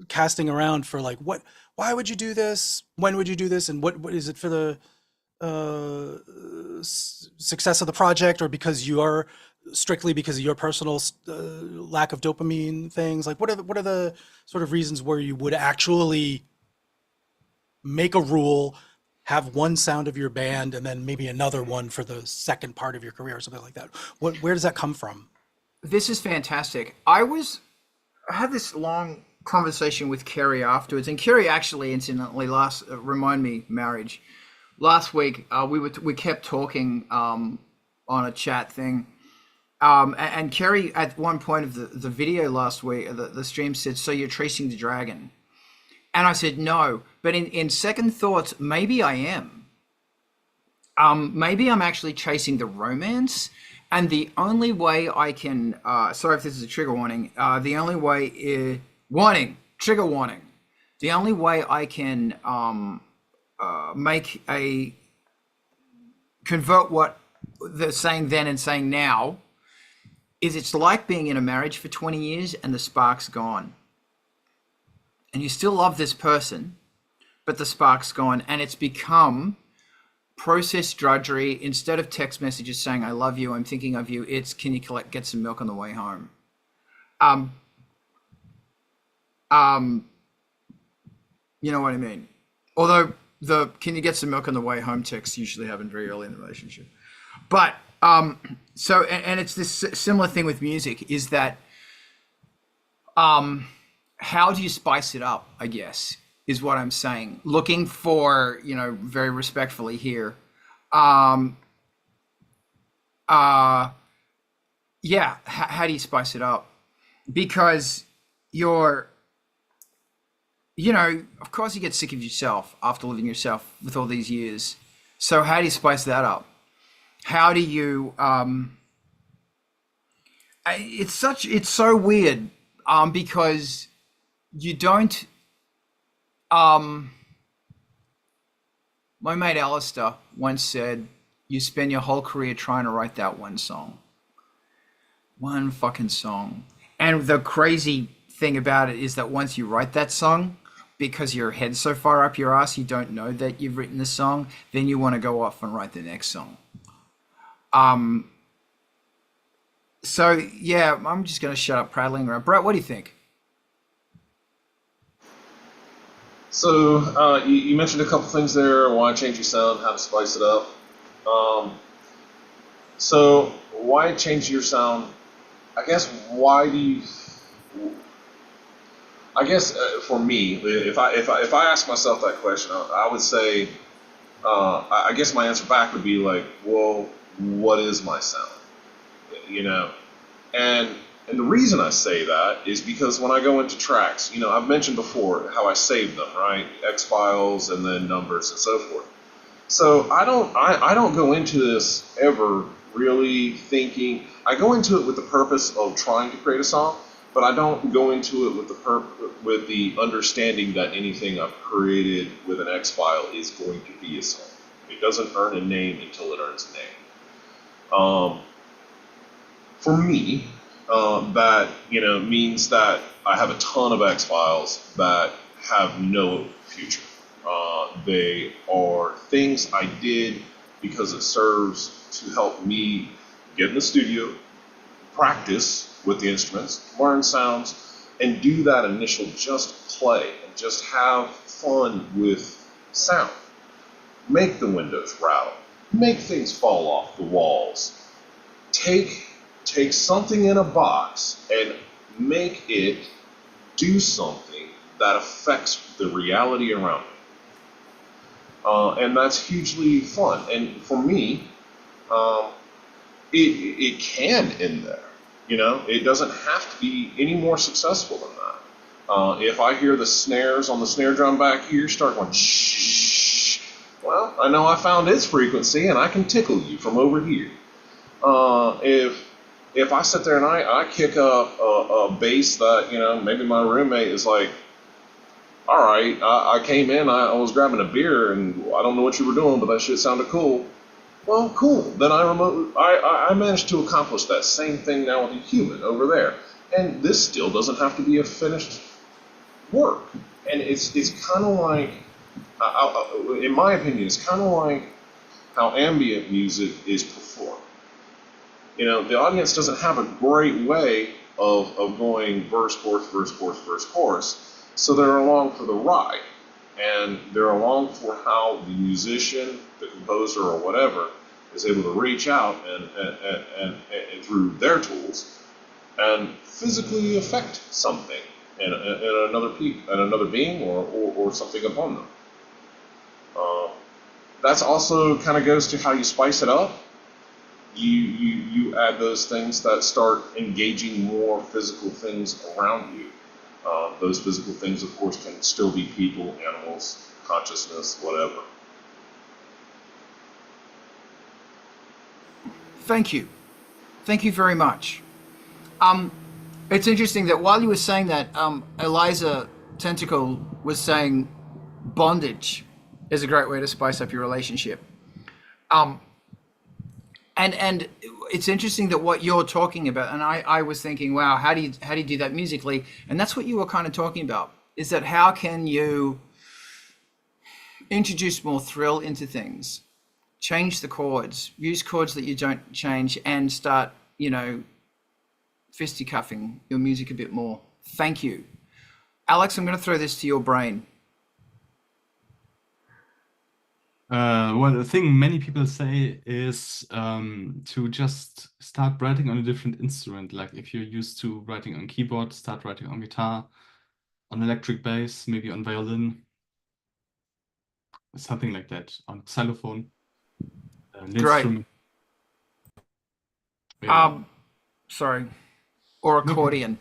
casting around for, like, why would you do this? When would you do this? And what is it for the success of the project, or strictly because of your personal lack of dopamine things? Like, what are the sort of reasons where you would actually make a rule, have one sound of your band, and then maybe another one for the second part of your career or something like that? Where does that come from? This is fantastic. I had this long conversation with Kerry afterwards, and Kerry actually, incidentally, remind me, marriage. Last week, we kept talking on a chat thing, and Kerry at one point of the video last week, the stream, said, "So you're tracing the dragon?" And I said, "No," but in second thoughts, maybe I am. Maybe I'm actually chasing the romance. And the only way I can, sorry if this is a trigger warning, the only way is, trigger warning. The only way I can convert what they're saying then and saying now is, it's like being in a marriage for 20 years and the spark's gone. And you still love this person, but the spark's gone, and it's become process drudgery. Instead of text messages saying "I love you, I'm thinking of you," it's "Can you get some milk on the way home?" You know what I mean? Although the "Can you get some milk on the way home" texts usually happen very early in the relationship. But so, and it's this similar thing with music, is that how do you spice it up, I guess, is what I'm saying. Looking for, very respectfully here. How do you spice it up? Because of course you get sick of yourself after living yourself with all these years. So how do you spice that up? How do you, it's so weird, because you don't, Um, my mate Alistair once said, "You spend your whole career trying to write that one song, one fucking song." And the crazy thing about it is that once you write that song, because your head's so far up your ass, you don't know that you've written the song. Then you want to go off and write the next song. So yeah, I'm just going to shut up prattling around. Brett, what do you think? So you mentioned a couple things there. Why change your sound? How to spice it up? So why change your sound? I guess why do you? I guess for me, if I ask myself that question, I would say, I guess my answer back would be like, well, what is my sound? You know, and the reason I say that is because when I go into tracks, you know, I've mentioned before how I save them, right? X files and then numbers and so forth. So I don't go into this ever really thinking. I go into it with the purpose of trying to create a song, but I don't go into it with the understanding that anything I've created with an X file is going to be a song. It doesn't earn a name until it earns a name. For me, that means that I have a ton of X files that have no future. They are things I did because it serves to help me get in the studio, practice with the instruments, learn sounds, and do that initial just play and just have fun with sound. Make the windows rattle, make things fall off the walls. Take something in a box and make it do something that affects the reality around it. And that's hugely fun. And for me, it can end there. You know, it doesn't have to be any more successful than that. If I hear the snares on the snare drum back here start going shh, well, I know I found its frequency and I can tickle you from over here. If I sit there and I kick up a bass that, maybe my roommate is like, all right, I came in, I was grabbing a beer, and I don't know what you were doing, but that shit sounded cool. Well, cool. Then I managed to accomplish that same thing now with a human over there. And this still doesn't have to be a finished work. And it's kind of like, in my opinion, it's kind of like how ambient music is performed. The audience doesn't have a great way of going verse, chorus, verse, chorus, verse, chorus. So they're along for the ride, and they're along for how the musician, the composer, or whatever is able to reach out and through their tools and physically affect something in another being or something upon them. That's also kind of goes to how you spice it up. You add those things that start engaging more physical things around you. Those physical things, of course, can still be people, animals, consciousness, whatever. Thank you. Thank you very much. It's interesting that while you were saying that, Eliza Tentacle was saying bondage is a great way to spice up your relationship. And it's interesting that what you're talking about, and I was thinking, wow, how do you do that musically? And that's what you were kind of talking about, is that how can you introduce more thrill into things, change the chords, use chords that you don't change, and start, fisticuffing your music a bit more. Thank you. Alex, I'm going to throw this to your brain. Well, the thing many people say is to just start writing on a different instrument. Like if you're used to writing on keyboard, start writing on guitar, on electric bass, maybe on violin, something like that, on xylophone, an Great. instrument. Yeah. Sorry, or accordion.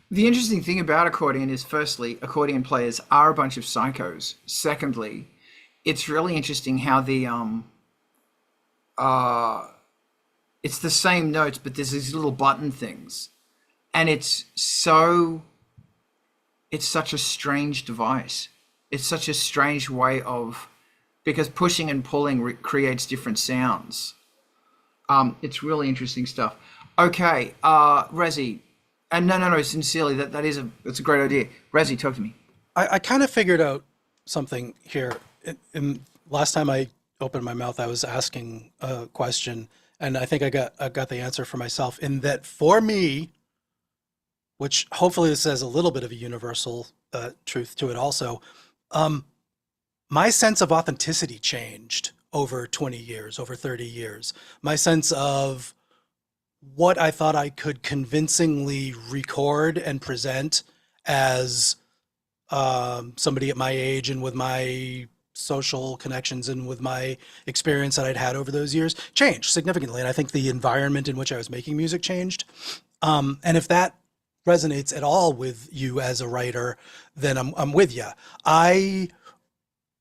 The interesting thing about accordion is, firstly, accordion players are a bunch of psychos. Secondly, it's really interesting how it's the same notes, but there's these little button things, and it's so it's such a strange device. It's such a strange way of, because pushing and pulling creates different sounds. It's really interesting stuff. Okay, Razi, and no, sincerely, that's a great idea. Razi, talk to me. I kind of figured out something here. In last time I opened my mouth, I was asking a question, and I think I got the answer for myself. In that, for me, which hopefully this has a little bit of a universal truth to it, also, my sense of authenticity changed over 20 years, over 30 years. My sense of what I thought I could convincingly record and present as somebody at my age and with my social connections and with my experience that I'd had over those years changed significantly. And I think the environment in which I was making music changed. And if that resonates at all with you as a writer, then I'm with you. I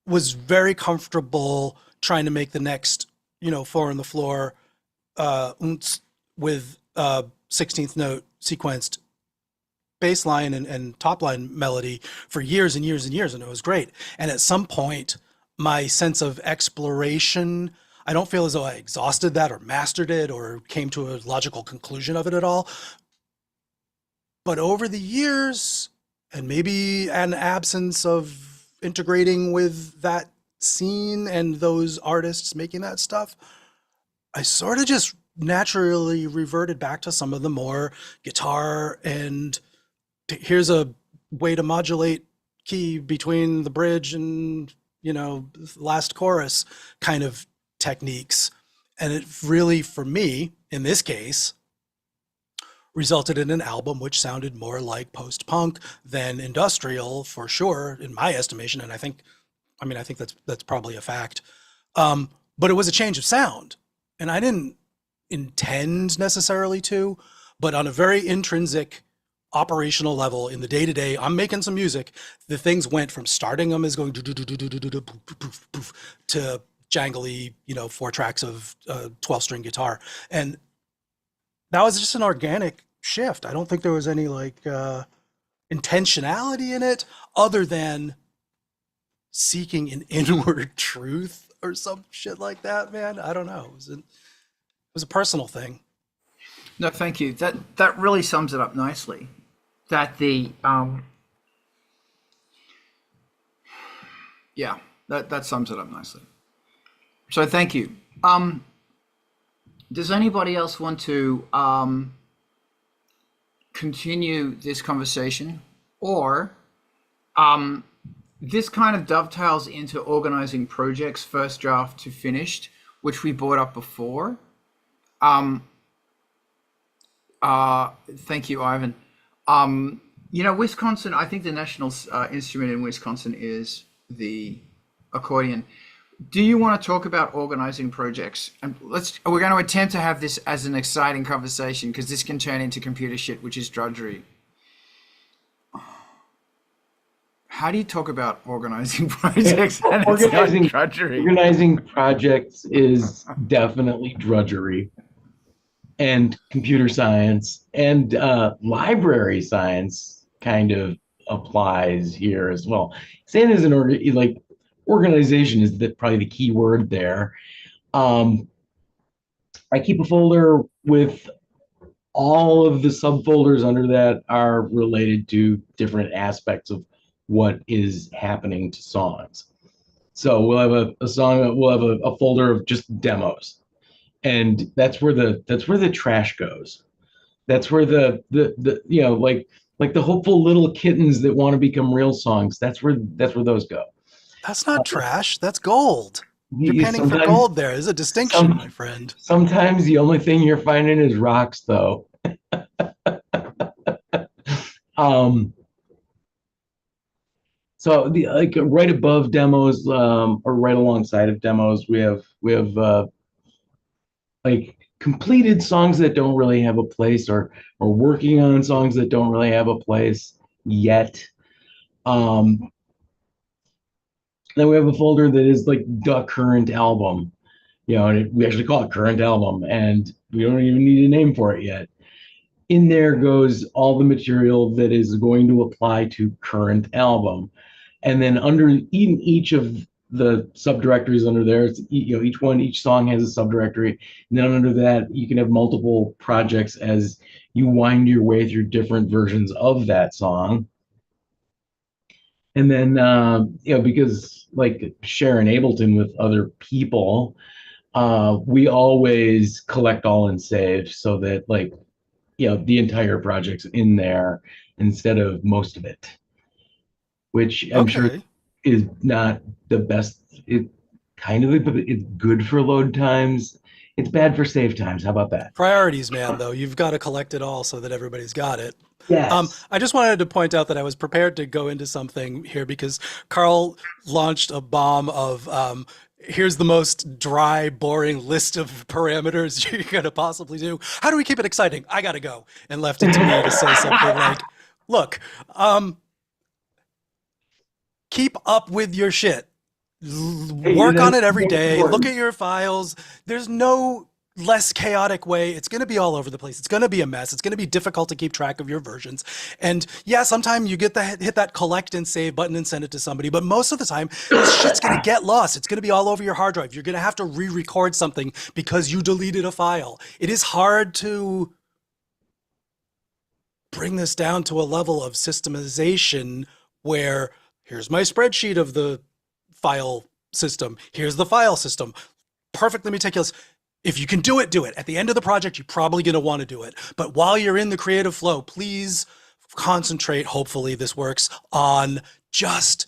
was very comfortable trying to make the next, four on the floor with 16th note sequenced bass line and top line melody for years and years and years, and it was great. And at some point, my sense of exploration, I don't feel as though I exhausted that or mastered it or came to a logical conclusion of it at all. But over the years, and maybe an absence of integrating with that scene and those artists making that stuff, I sort of just naturally reverted back to some of the more guitar and here's a way to modulate key between the bridge and, last chorus kind of techniques. And it really, for me, in this case, resulted in an album which sounded more like post-punk than industrial, for sure, in my estimation. And I think that's probably a fact. But it was a change of sound. And I didn't intend necessarily to, but on a very intrinsic operational level in the day-to-day, I'm making some music. The things went from starting them as going to jangly, 4 tracks of 12-string guitar. And that was just an organic shift. I don't think there was any intentionality in it other than seeking an inward truth or some shit like that, man. I don't know. It was a personal thing. No, thank you. That really sums it up nicely. That that sums it up nicely. So thank you. Does anybody else want to continue this conversation, or this kind of dovetails into organizing projects first draft to finished, which we brought up before. Thank you, Ivan. Wisconsin, I think the national instrument in Wisconsin is the accordion. Do you want to talk about organizing projects? And we're going to attempt to have this as an exciting conversation, because this can turn into computer shit, which is drudgery. How do you talk about organizing projects? And organizing projects is definitely drudgery. And computer science and library science kind of applies here as well. Saying as organization is probably the key word there. I keep a folder with all of the subfolders under that are related to different aspects of what is happening to songs. So we'll have a song. We'll have a folder of just demos. And that's where the trash goes. That's where the the hopeful little kittens that want to become real songs. That's where those go. That's not trash. That's gold. You're panning for gold there. There's a distinction, my friend. Sometimes the only thing you're finding is rocks, though. So right above demos, or right alongside of demos, we have completed songs that don't really have a place, or working on songs that don't really have a place yet. Then we have a folder that is like the current album, and we actually call it current album, and we don't even need a name for it yet. in there goes all the material that is going to apply to current album. And then under in each of the subdirectories under there, it's, you know, each song has a subdirectory. And then under that, you can have multiple projects as you wind your way through different versions of that song. And then, you know, because like sharing Ableton with other people, we always collect all and save so that, like, you know, the entire project's in there instead of most of it, which I'm sure Okay. is not the best. It kind of, but it's good for load times. It's bad for save times. How about that? Priorities, man, though. You've got to collect it all so that everybody's got it. Yes. I just wanted to point out that I was prepared to go into something here because Carl launched a bomb of here's the most dry, boring list of parameters you're going to possibly do. How do we keep it exciting? I got to go. And left it to me to say something like, look, keep up with your shit. Work on it every day. Look at your files. There's no less chaotic way. It's going to be all over the place. It's going to be a mess. It's going to be difficult to keep track of your versions. And yeah, sometimes you hit that collect and save button and send it to somebody, but most of the time this shit's going to get lost. It's going to be all over your hard drive. You're going to have to re-record something because you deleted a file. It is hard to bring this down to a level of systemization where here's my spreadsheet of the file system. Here's the file system. Perfectly meticulous. If you can do it, do it. At the end of the project, you're probably going to want to do it. But while you're in the creative flow, please concentrate, hopefully this works, on just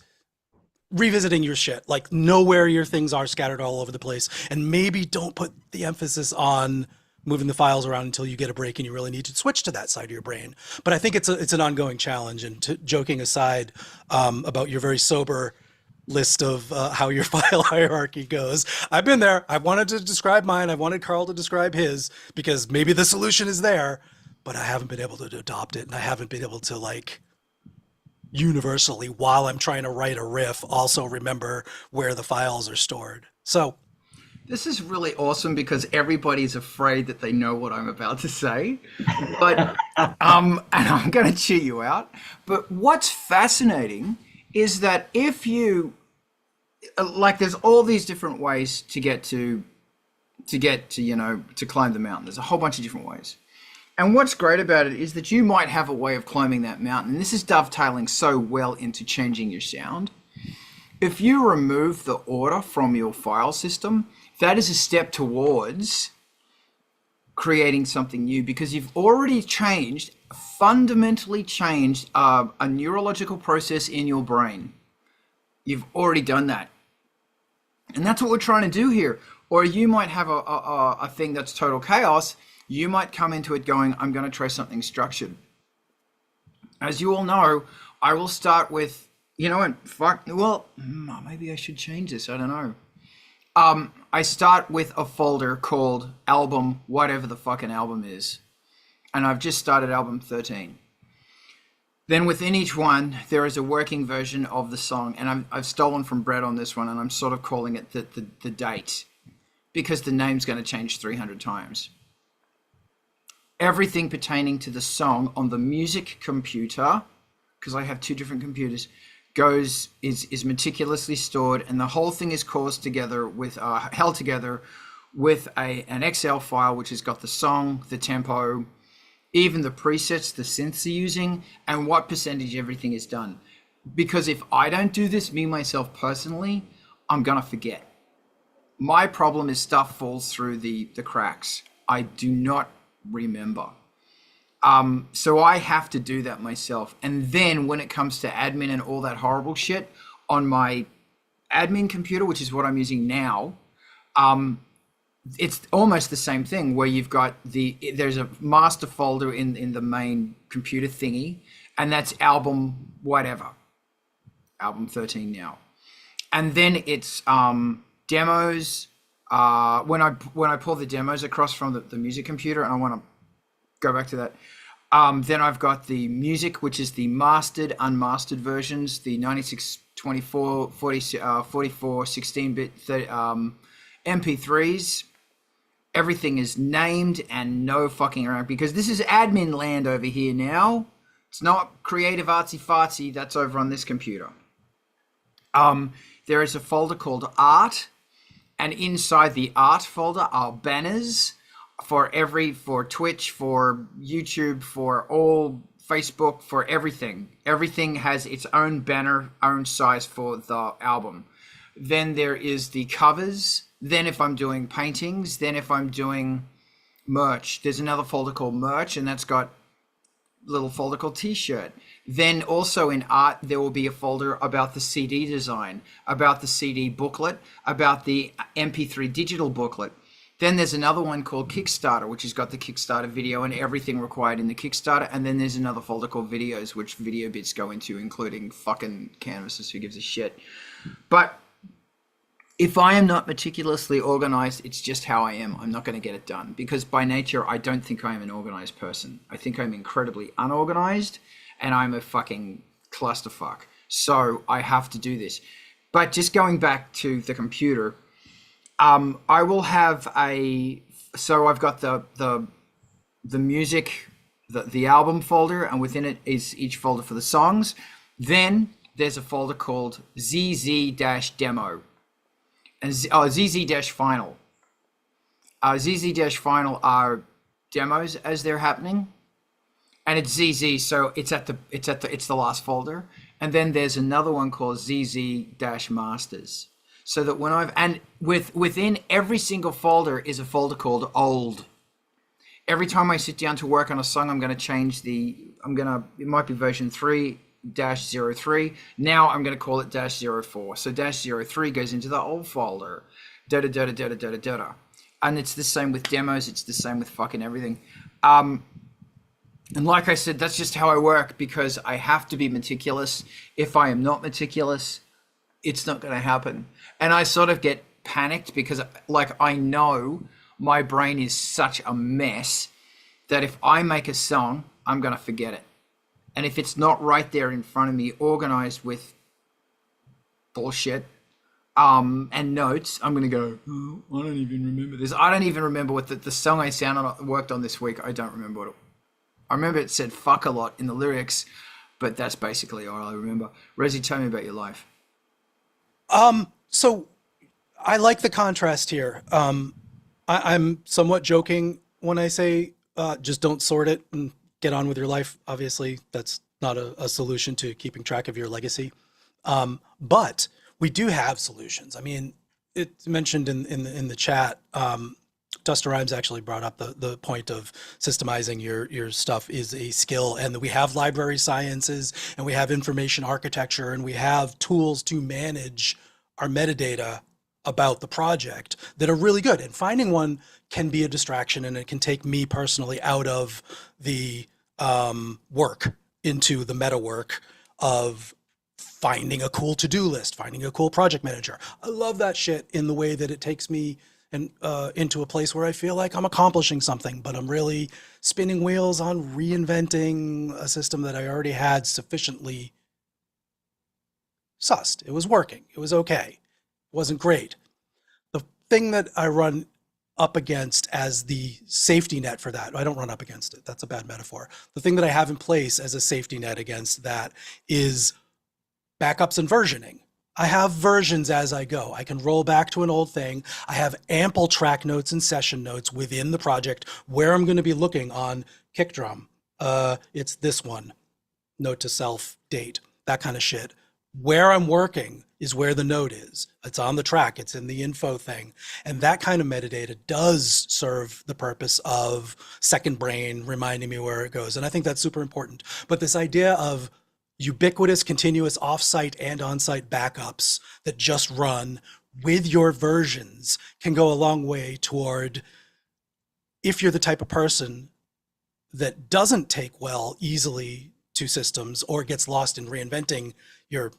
revisiting your shit. Like, know where your things are scattered all over the place. And maybe don't put the emphasis on moving the files around until you get a break and you really need to switch to that side of your brain. But I think it's an ongoing challenge. And joking aside about your very sober list of how your file hierarchy goes. I've been there. I wanted to describe mine. I wanted Carl to describe his because maybe the solution is there, but I haven't been able to adopt it. And I haven't been able to, like, universally, while I'm trying to write a riff, also remember where the files are stored. So This is really awesome because everybody's afraid that they know what I'm about to say, but and I'm going to cheer you out. But what's fascinating is that if you like, there's all these different ways to get to you know, to climb the mountain. There's a whole bunch of different ways. And what's great about it is that you might have a way of climbing that mountain. And this is dovetailing so well into changing your sound. If you remove the order from your file system, that is a step towards creating something new because you've already fundamentally changed a neurological process in your brain. You've already done that. And that's what we're trying to do here. Or you might have a thing that's total chaos. You might come into it going, I'm going to try something structured. As you all know, I will start with, you know, maybe I should change this. I don't know. I start with a folder called album, whatever the fucking album is. And I've just started album 13. Then within each one, there is a working version of the song. And I've stolen from Brett on this one, and I'm sort of calling it the date because the name's going to change 300 times. Everything pertaining to the song on the music computer, because I have two different computers, is meticulously stored, and the whole thing is held together with an Excel file which has got the song, the tempo, even the presets the synths are using, and what percentage everything is done. Because if I don't do this, me myself personally, I'm gonna forget. My problem is stuff falls through the cracks. I do not remember. So I have to do that myself. And then when it comes to admin and all that horrible shit on my admin computer, which is what I'm using now, it's almost the same thing where you've got there's a master folder in the main computer thingy, and that's album whatever, album 13 now. And then it's demos. When I pull the demos across from the music computer, and I want to go back to that, then I've got the music, which is the mastered, unmastered versions, the 96, 24, 40, 44, 16-bit MP3s, Everything is named and no fucking around, because this is admin land over here now. It's not creative artsy fartsy. That's over on this computer. There is a folder called art, and inside the art folder are banners for Twitch, for YouTube, for all Facebook, for everything. Everything has its own banner, own size for the album. Then there is the covers. Then if I'm doing paintings, then if I'm doing merch, there's another folder called merch, and that's got a little folder called t-shirt. Then also in art, there will be a folder about the CD design, about the CD booklet, about the MP3 digital booklet. Then there's another one called Kickstarter, which has got the Kickstarter video and everything required in the Kickstarter. And then there's another folder called videos, which video bits go into, including fucking canvases. Who gives a shit? But if I am not meticulously organized, it's just how I am. I'm not going to get it done, because by nature, I don't think I am an organized person. I think I'm incredibly unorganized, and I'm a fucking clusterfuck. So I have to do this. But just going back to the computer, I will have so I've got the music, the album folder, and within it is each folder for the songs. Then there's a folder called ZZ-demo. And ZZ-final. ZZ-final are demos as they're happening, and it's ZZ, so it's the last folder. And then there's another one called ZZ-masters, so that within every single folder is a folder called old. Every time I sit down to work on a song, I'm going to change it might be version 3-03. Now I'm going to call it -04. So -03 goes into the old folder. Da da da da da da da da. And it's the same with demos. It's the same with fucking everything. And like I said, that's just how I work, because I have to be meticulous. If I am not meticulous, it's not going to happen. And I sort of get panicked because, like, I know my brain is such a mess that if I make a song, I'm going to forget it. And if it's not right there in front of me, organized with bullshit and notes, I'm going to go, oh, I don't even remember this. I don't even remember what the song I worked on this week. I don't remember what it was. I remember it said fuck a lot in the lyrics, but that's basically all I remember. Raziel, tell me about your life. So I like the contrast here. I'm somewhat joking when I say just don't sort it and get on with your life. Obviously, that's not a solution to keeping track of your legacy. But we do have solutions. I mean, it's mentioned in the chat. Dustin Rhymes actually brought up the point of systemizing your stuff is a skill, and that we have library sciences, and we have information architecture, and we have tools to manage our metadata about the project that are really good. And finding one can be a distraction, and it can take me personally out of the work into the meta work of finding a cool to-do list, finding a cool project manager. I love that shit in the way that it takes me and into a place where I feel like I'm accomplishing something, but I'm really spinning wheels on reinventing a system that I already had sufficiently sussed. It was working. It was okay. It wasn't great. The thing that I run up against as the safety net for that, I don't run up against it. That's a bad metaphor. The thing that I have in place as a safety net against that is backups and versioning. I have versions as I go. I can roll back to an old thing. I have ample track notes and session notes within the project where I'm going to be looking on kick drum. It's this one, note to self, date, that kind of shit. Where I'm working is where the note is. It's on the track. It's in the info thing. And that kind of metadata does serve the purpose of second brain reminding me where it goes. And I think that's super important. But this idea of ubiquitous, continuous off-site and on-site backups that just run with your versions can go a long way toward, if you're the type of person that doesn't take well easily to systems or gets lost in reinventing your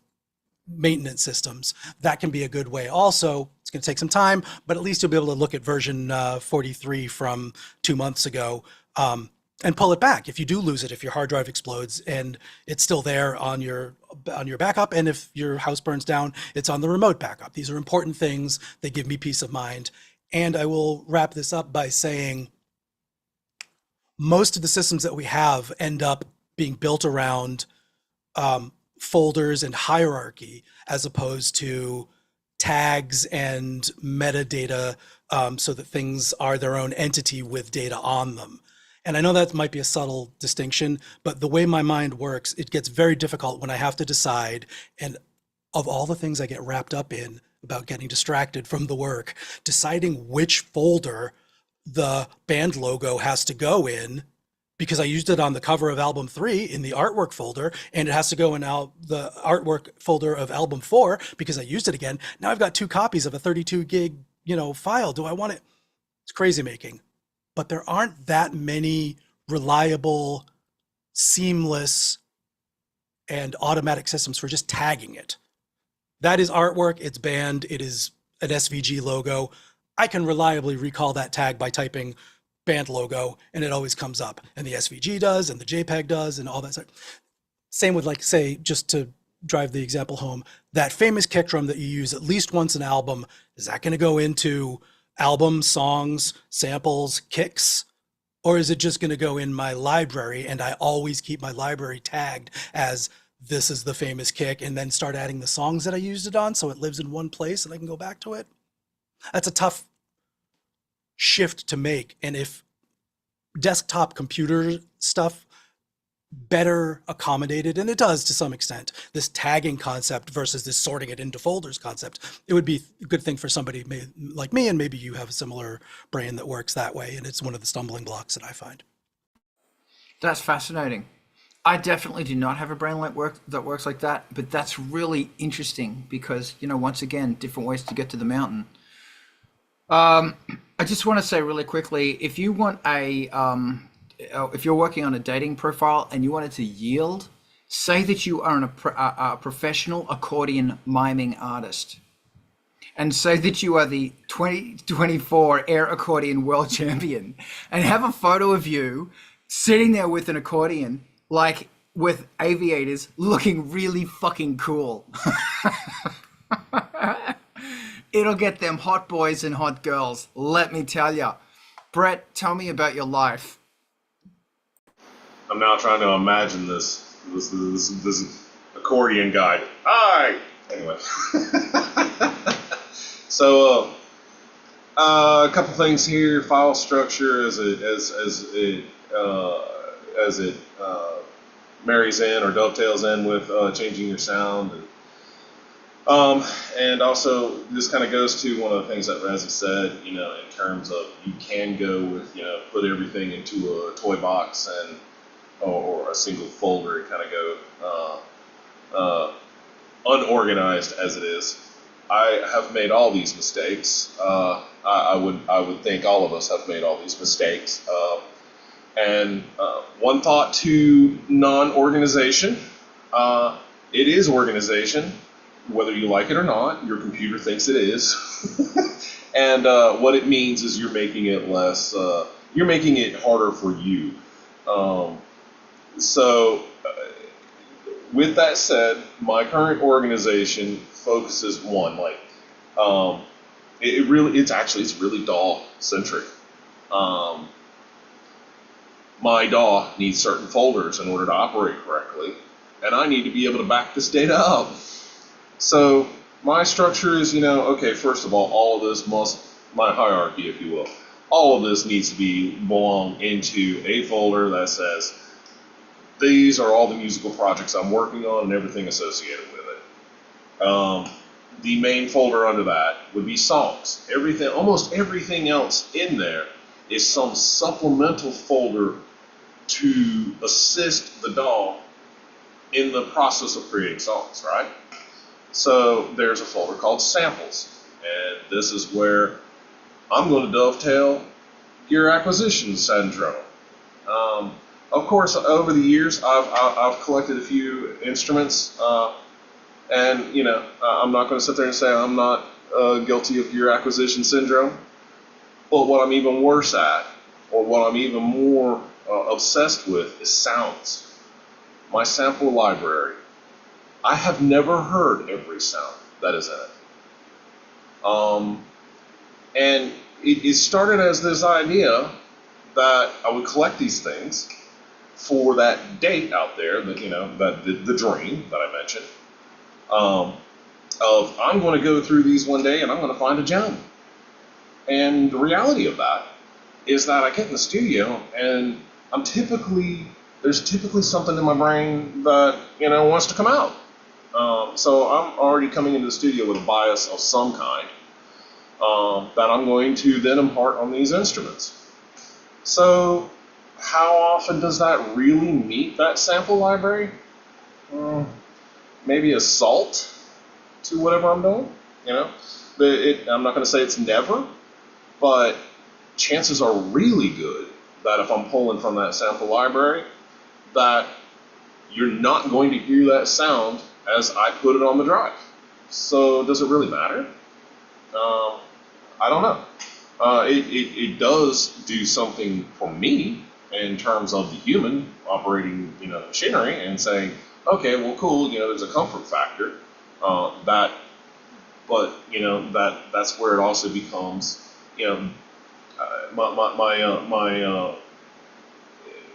maintenance systems, that can be a good way. Also, it's going to take some time, but at least you'll be able to look at version 43 from 2 months ago and pull it back if you do lose it, if your hard drive explodes and it's still there on your backup, and if your house burns down, it's on the remote backup. These are important things. They give me peace of mind. And I will wrap this up by saying most of the systems that we have end up being built around folders and hierarchy as opposed to tags and metadata, so that things are their own entity with data on them. And I know that might be a subtle distinction, but the way my mind works, it gets very difficult when I have to decide. And of all the things I get wrapped up in about getting distracted from the work, deciding which folder the band logo has to go in, because I used it on the cover of album 3 in the artwork folder, and it has to go in the artwork folder of album 4 because I used it again. Now I've got 2 copies of a 32 gig, file. Do I want it? It's crazy making. But there aren't that many reliable, seamless, and automatic systems for just tagging it. That is artwork, it's band, it is an SVG logo. I can reliably recall that tag by typing band logo, and it always comes up. And the SVG does, and the JPEG does, and all that stuff. Same with, like, say, just to drive the example home, that famous kick drum that you use at least once an album, is that going to go into album, songs, samples, kicks? Or is it just going to go in my library, and I always keep my library tagged as this is the famous kick, and then start adding the songs that I used it on so it lives in one place and I can go back to it? That's a tough shift to make. And if desktop computer stuff better accommodated, and it does to some extent, this tagging concept versus this sorting it into folders concept, it would be a good thing for somebody like me, and maybe you have a similar brain that works that way, and it's one of the stumbling blocks that I find. That's fascinating. I definitely do not have a brain that works like that, but that's really interesting because, once again, different ways to get to the mountain. I just want to say really quickly, if you want if you're working on a dating profile and you want it to yield, say that you are a professional accordion miming artist, and say that you are the 2024 air accordion world champion, and have a photo of you sitting there with an accordion, like with aviators, looking really fucking cool. It'll get them hot boys and hot girls, let me tell ya. Brett, tell me about your life. I'm now trying to imagine this accordion guy. Hi. Anyway, so a couple things here. File structure as it marries in or dovetails in with changing your sound, and also this kind of goes to one of the things that Raziel said, in terms of you can go with, put everything into a toy box or a single folder and kind of go unorganized as it is. I have made all these mistakes. I would think all of us have made all these mistakes. And one thought to non-organization, it is organization, whether you like it or not. Your computer thinks it is. And what it means is you're making it you're making it harder for you. So with that said, my current organization focuses it's really DAW centric. My DAW needs certain folders in order to operate correctly, and I need to be able to back this data up. So my structure is, okay, first of all of this my hierarchy, if you will, all of this needs to belong into a folder that says, these are all the musical projects I'm working on and everything associated with it. The main folder under that would be songs. Almost everything else in there is some supplemental folder to assist the DAW in the process of creating songs, right? So there's a folder called samples, and this is where I'm going to dovetail gear acquisition syndrome. Of course, over the years, I've collected a few instruments, and I'm not going to sit there and say I'm not guilty of gear acquisition syndrome. But what I'm even worse at, or what I'm even more obsessed with, is sounds. My sample library. I have never heard every sound that is in it. And it started as this idea that I would collect these things for that date out there, that that the dream that I mentioned, of I'm going to go through these one day and I'm going to find a gem. And the reality of that is that I get in the studio and there's typically something in my brain that wants to come out. So I'm already coming into the studio with a bias of some kind that I'm going to then impart on these instruments. So how often does that really meet that sample library? Maybe a salt to whatever I'm doing. I'm not going to say it's never, but chances are really good that if I'm pulling from that sample library, that you're not going to hear that sound as I put it on the drive. So does it really matter? I don't know. It does do something for me in terms of the human operating, the machinery and saying, okay, well, cool, there's a comfort factor that, but that's where it also becomes,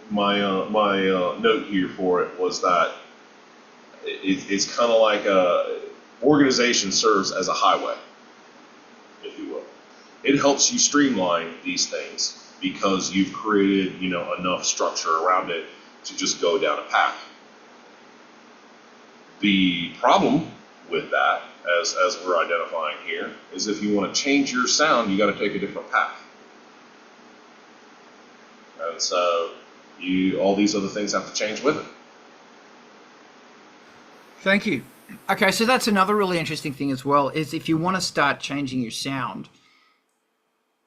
my note here for it was that it's kind of like a organization serves as a highway, if you will. It helps you streamline these things because you've created enough structure around it to just go down a path. The problem with that, as we're identifying here, is if you want to change your sound, you got to take a different path. And so all these other things have to change with it. Thank you. Okay, so that's another really interesting thing as well, is if you want to start changing your sound,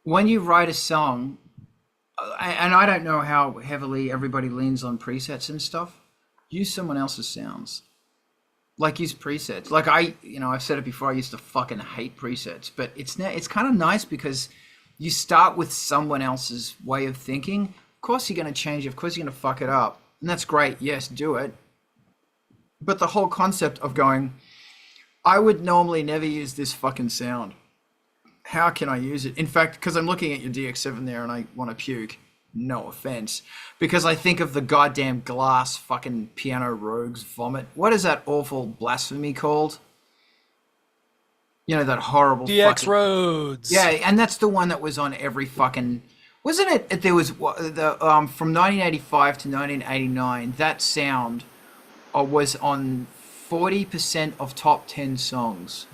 when you write a song, and I don't know how heavily everybody leans on presets and stuff, use someone else's sounds. Like, use presets. Like, I've said it before, I used to fucking hate presets, but it's kind of nice because you start with someone else's way of thinking. Of course you're going to change it. Of course you're going to fuck it up. And that's great. Yes, do it. But the whole concept of going, I would normally never use this fucking sound. How can I use it? In fact, because I'm looking at your DX7 there and I want to puke. No offense. Because I think of the goddamn glass fucking Piano Rogues vomit. What is that awful blasphemy called? That horrible DX Rhodes. Yeah, and that's the one that was on every fucking... Wasn't it? There was from 1985 to 1989, that sound was on 40% of top 10 songs.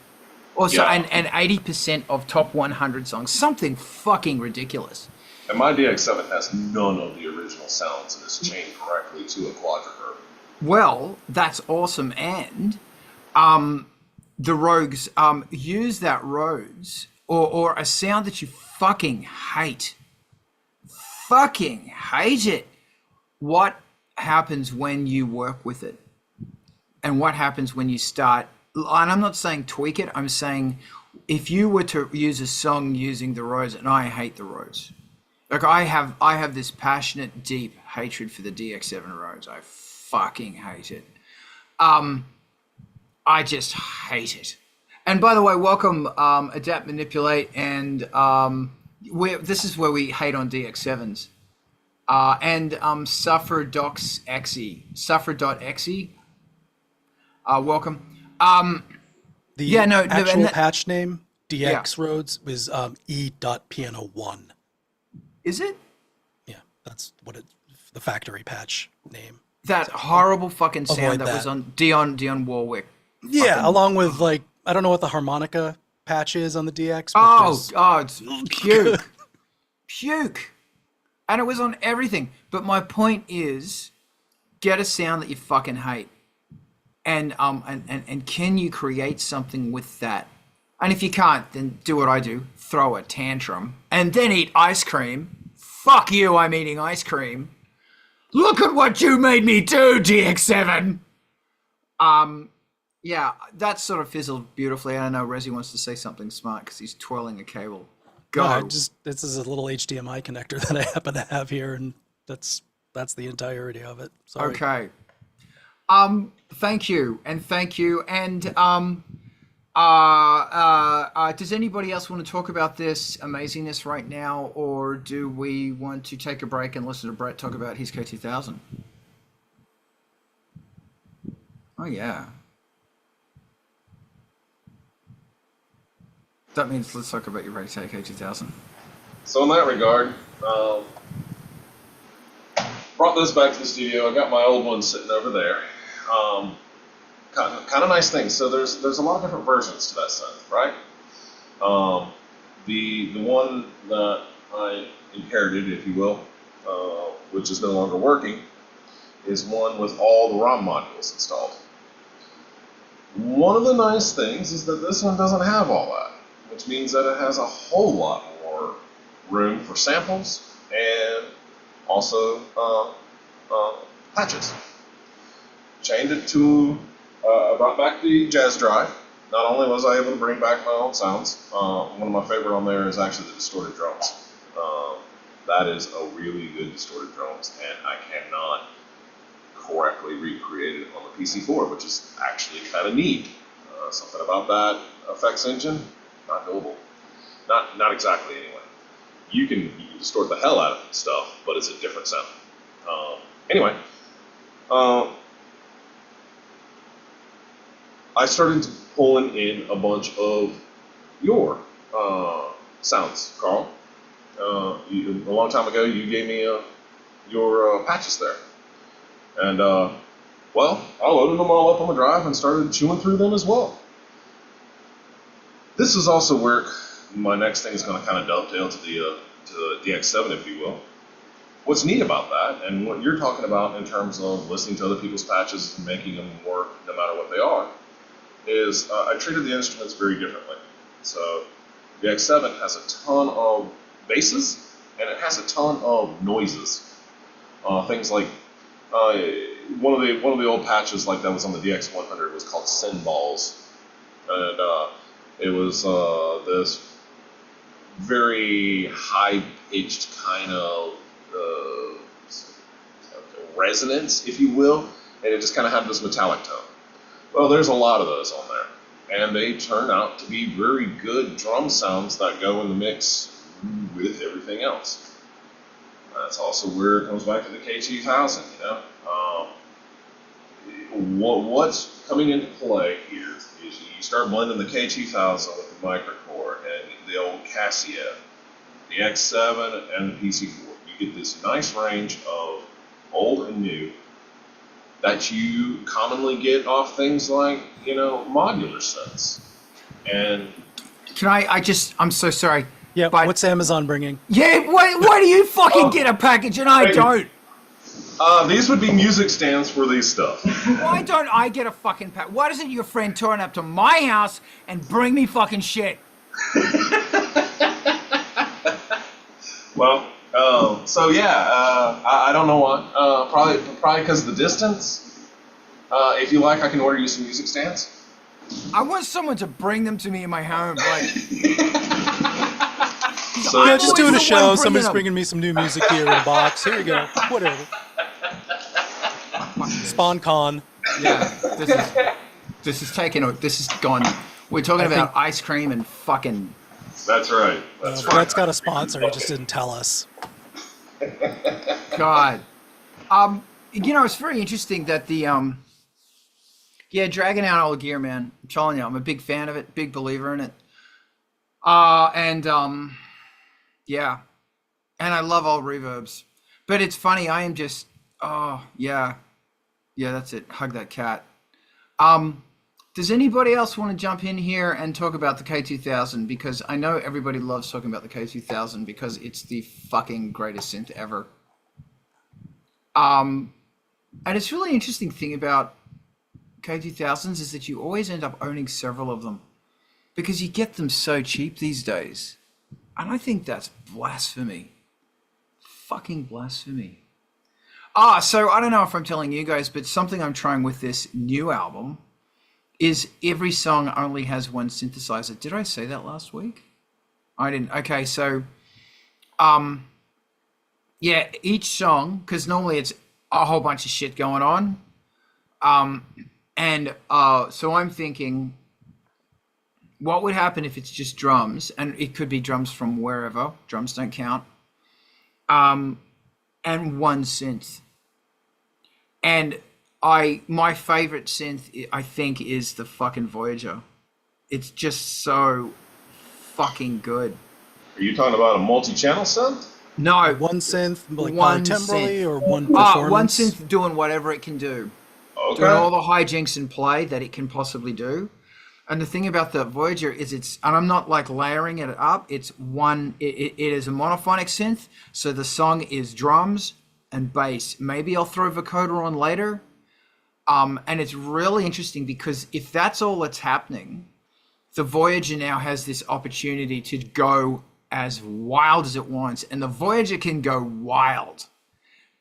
Also, Yeah. and 80% of top 100 songs. Something fucking ridiculous. And my DX7 has none of the original sounds and is chained correctly to a quadrihertz. Well, that's awesome. And the Rogues use that Rhodes or a sound that you fucking hate. Fucking hate it. What happens when you work with it? And what happens when you start, and I'm not saying tweak it, I'm saying if you were to use a song using the Rhodes, and I hate the Rhodes. Like, I have this passionate, deep hatred for the DX7 Rhodes. I fucking hate it. I just hate it. And by the way, welcome Adapt, Manipulate, and this is where we hate on DX7s. And Suffer.exe. Welcome. The actual and patch name, DX Rhodes, was E.Piano1. Is it? Yeah, that's what the factory patch name. That horrible fucking sound that that was on Dionne Warwick. Yeah, fucking, along with, like, I don't know what the harmonica patch is on the DX. But it's puke. Puke. And it was on everything. But my point is, get a sound that you fucking hate. And can you create something with that? And if you can't, then do what I do. Throw a tantrum. And then eat ice cream. Fuck you, I'm eating ice cream. Look at what you made me do, DX7! Yeah, that sort of fizzled beautifully. I know Rezi wants to say something smart because he's twirling a cable. Go. No, this is a little HDMI connector that I happen to have here, and that's the entirety of it. Sorry. Okay. Thank you. And Does anybody else want to talk about this amazingness right now, or do we want to take a break and listen to Brett talk about his K2000? Oh yeah. That means let's talk about your Raziel K2000. So in that regard, brought this back to the studio. I got my old one sitting over there. Kind of nice thing. So there's a lot of different versions to that synth, right? The one that I inherited, if you will, which is no longer working, is one with all the ROM modules installed. One of the nice things is that this one doesn't have all that, which means that it has a whole lot more room for samples and also patches. Chained it to, I brought back the jazz drive. Not only was I able to bring back my own sounds, one of my favorite on there is actually the distorted drums. That is a really good distorted drums, and I cannot correctly recreate it on the PC4, which is actually kind of neat. Something about that effects engine, not doable. Not exactly anyway. You can distort the hell out of stuff, but it's a different sound. Anyway, I started pulling in a bunch of your sounds, Carl. A long time ago, you gave me your patches there. And, well, I loaded them all up on the drive and started chewing through them as well. This is also where my next thing is going to kind of dovetail to the DX7, if you will. What's neat about that, and what you're talking about in terms of listening to other people's patches and making them work no matter what they are, is I treated the instruments very differently. So the X7 has a ton of basses, and it has a ton of noises. Things like one of the old patches like that was on the DX100 was called Cymbals, and it was this very high-pitched kind of resonance, if you will, and it just kind of had this metallic tone. Well, there's a lot of those on there, and they turn out to be very good drum sounds that go in the mix with everything else. That's also where it comes back to the K2000, you know. What's coming into play here is you start blending the K2000 with the microcore and the old Casio, the X7 and the PC4. You get this nice range of old and new that you commonly get off things like, you know, modular synths. And Can I'm so sorry. Yeah, but what's Amazon bringing? Yeah, why do you fucking get a package and I don't? these would be music stands for these stuff. Why don't I get a fucking pack? Why doesn't your friend turn up to my house and bring me fucking shit? Well, so yeah, I don't know why. Probably because of the distance. If you like, I can order you some music stands. I want someone to bring them to me in my home. Like, So, Yeah, just doing a the one show. bringing Somebody's them. bringing me some new music here in a box. Here you go. Whatever. SpawnCon. yeah, this is gone. We're talking about ice cream and fucking. that's right. That's right. Brett's got a sponsor. He just didn't tell us. God. You know, it's very interesting that the yeah, dragging out old gear, man. I'm telling you, I'm a big fan of it, big believer in it. Yeah. And I love all reverbs. But it's funny, I am just yeah. Yeah, that's it. Hug that cat. Does anybody else want to jump in here and talk about the K2000? Because I know everybody loves talking about the K2000 because it's the fucking greatest synth ever. And it's really interesting thing about K2000s is that you always end up owning several of them because you get them so cheap these days. And I think that's blasphemy. Fucking blasphemy. So I don't know if I'm telling you guys, but something I'm trying with this new album is every song only has one synthesizer. Did I say that last week? I didn't. Okay, so yeah, each song, because normally it's a whole bunch of shit going on. So I'm thinking what would happen if it's just drums, and it could be drums from wherever, drums don't count, and one synth. And my favorite synth, I think, is the fucking Voyager. It's just so fucking good. Are you talking about a multi-channel synth? No, One synth, like One polytemporally, synth. or one performance? one synth doing whatever it can do. Okay. Doing all the hijinks in play that it can possibly do. And the thing about the Voyager is and I'm not like layering it up, it's one, it is a monophonic synth, so the song is drums and bass. Maybe I'll throw vocoder on later. And it's really interesting because if that's all that's happening, the Voyager now has this opportunity to go as wild as it wants, and the Voyager can go wild.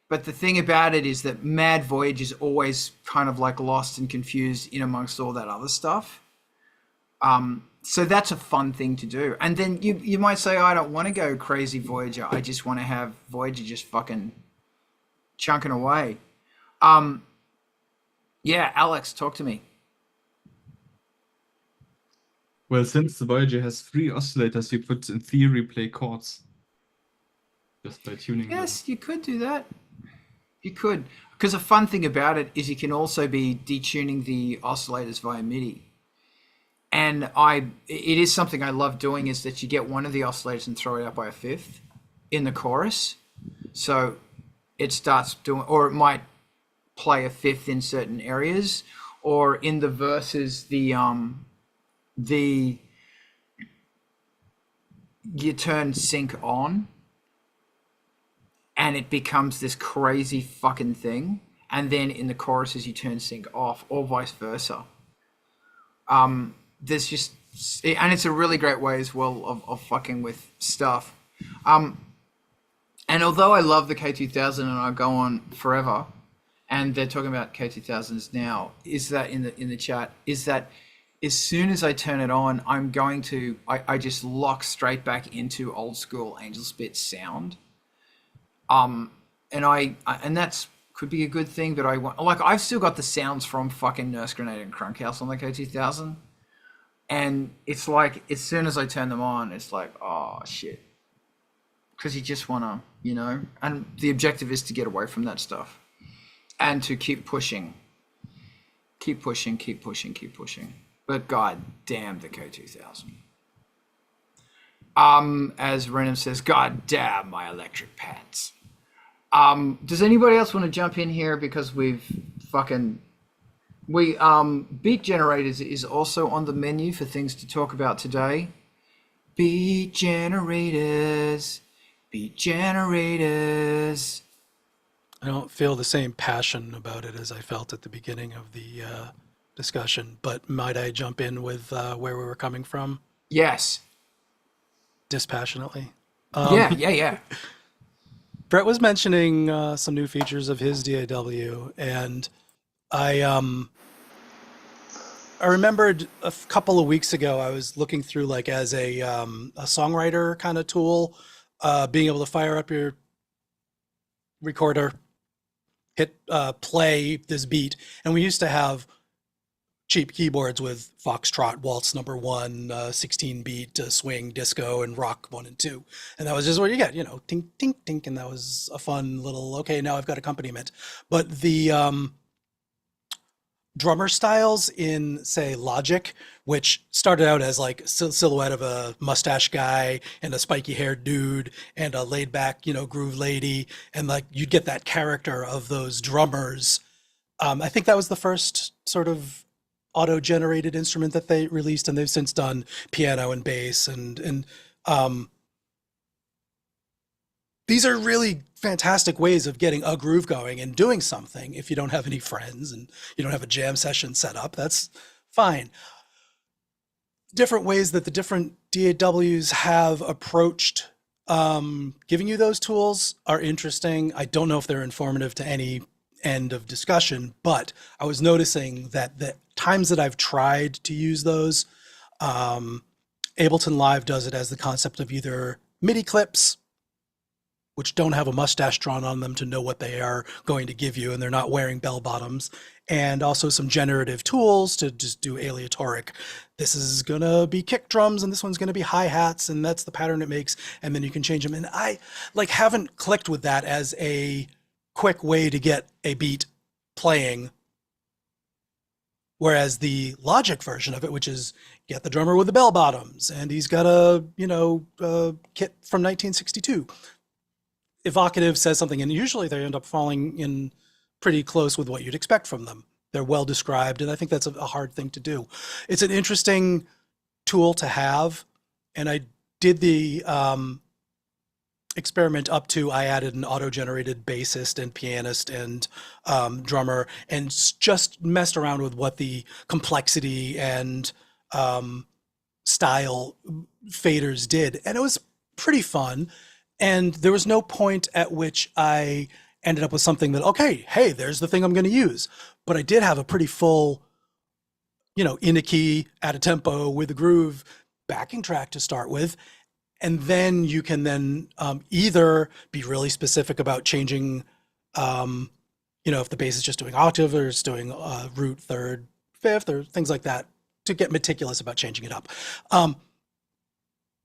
But the thing about it is that Mad Voyage is always kind of like lost and confused in amongst all that other stuff. So that's a fun thing to do. And then you might say, I don't want to go crazy Voyager. I just want to have Voyager just fucking chunking away. Yeah, Alex, talk to me. Well, since the Voyager has 3 oscillators, you could, in theory, play chords just by tuning them. Yes, you could do that. You could. Because a fun thing about it is you can also be detuning the oscillators via MIDI. And it is something I love doing, is that you get one of the oscillators and throw it out by a fifth in the chorus. So it starts doing, or it might play a fifth in certain areas, or in the verses, you turn sync on and it becomes this crazy fucking thing, and then in the choruses you turn sync off, or vice versa. There's just, and it's a really great way as well of fucking with stuff. And although I love the K2000 and I go on forever, and they're talking about K2000s now, is that in the chat, is that as soon as I turn it on, I'm going to, I just lock straight back into old school Angelspit sound. And that's could be a good thing, but I've still got the sounds from fucking Nurse Grenade and Crunkhouse on the K2000. And it's like, as soon as I turn them on, it's like, oh shit. Because you just want to, and the objective is to get away from that stuff and to keep pushing. Keep pushing. But god damn the K2000. As Renham says, god damn my electric pants. Does anybody else want to jump in here? Because beat generators is also on the menu for things to talk about today. Beat generators. I don't feel the same passion about it as I felt at the beginning of the discussion, but might I jump in with where we were coming from? Yes. Dispassionately. Yeah. Brett was mentioning some new features of his DAW, and I remembered a couple of weeks ago I was looking through, like, as a songwriter kind of tool, being able to fire up your recorder, hit play this beat, and we used to have cheap keyboards with Foxtrot, Waltz number 1, 16-beat, swing, disco, and rock 1 and 2. And that was just what you get, tink, tink, tink, and that was a fun little, okay, now I've got accompaniment. But the drummer styles in, say, Logic, which started out as like silhouette of a mustache guy and a spiky-haired dude and a laid-back, groove lady, and like you'd get that character of those drummers. I think that was the first sort of auto-generated instrument that they released, and they've since done piano and bass, and these are really fantastic ways of getting a groove going and doing something. If you don't have any friends and you don't have a jam session set up, that's fine. Different ways that the different DAWs have approached giving you those tools are interesting. I don't know if they're informative to any end of discussion, but I was noticing that the times that I've tried to use those, Ableton Live does it as the concept of either MIDI clips, which don't have a mustache drawn on them to know what they are going to give you, and they're not wearing bell bottoms, and also some generative tools to just do aleatoric. This is gonna be kick drums and this one's gonna be hi-hats, and that's the pattern it makes, and then you can change them. And I like haven't clicked with that as a quick way to get a beat playing. Whereas the Logic version of it, which is get the drummer with the bell bottoms, and he's got a kit from 1962. Evocative says something, and usually they end up falling in pretty close with what you'd expect from them. They're well described, and I think that's a hard thing to do. It's an interesting tool to have, and I did the experiment up to I added an auto-generated bassist and pianist and drummer, and just messed around with what the complexity and style faders did, and it was pretty fun. And there was no point at which I ended up with something that, okay, hey, there's the thing I'm going to use. But I did have a pretty full, in a key, at a tempo, with a groove backing track to start with. And then you can then either be really specific about changing, if the bass is just doing octave or it's doing root, third, fifth, or things like that, to get meticulous about changing it up.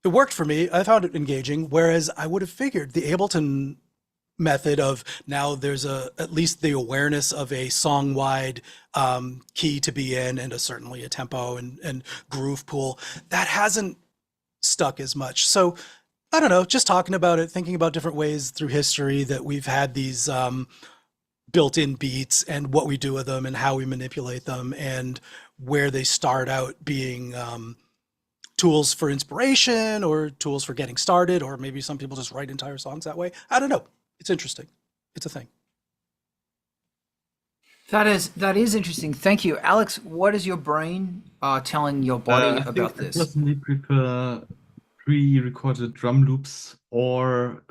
It worked for me. I found it engaging, whereas I would have figured the Ableton method of now there's at least the awareness of a song-wide key to be in, and certainly a tempo and groove pool, that hasn't stuck as much. So I don't know, just talking about it, thinking about different ways through history that we've had these built-in beats and what we do with them and how we manipulate them, and where they start out being tools for inspiration or tools for getting started, or maybe some people just write entire songs that way. I don't know. It's interesting. It's a thing. That is interesting. Thank you, Alex. What is your brain telling your body about this? I personally prefer pre-recorded drum loops, or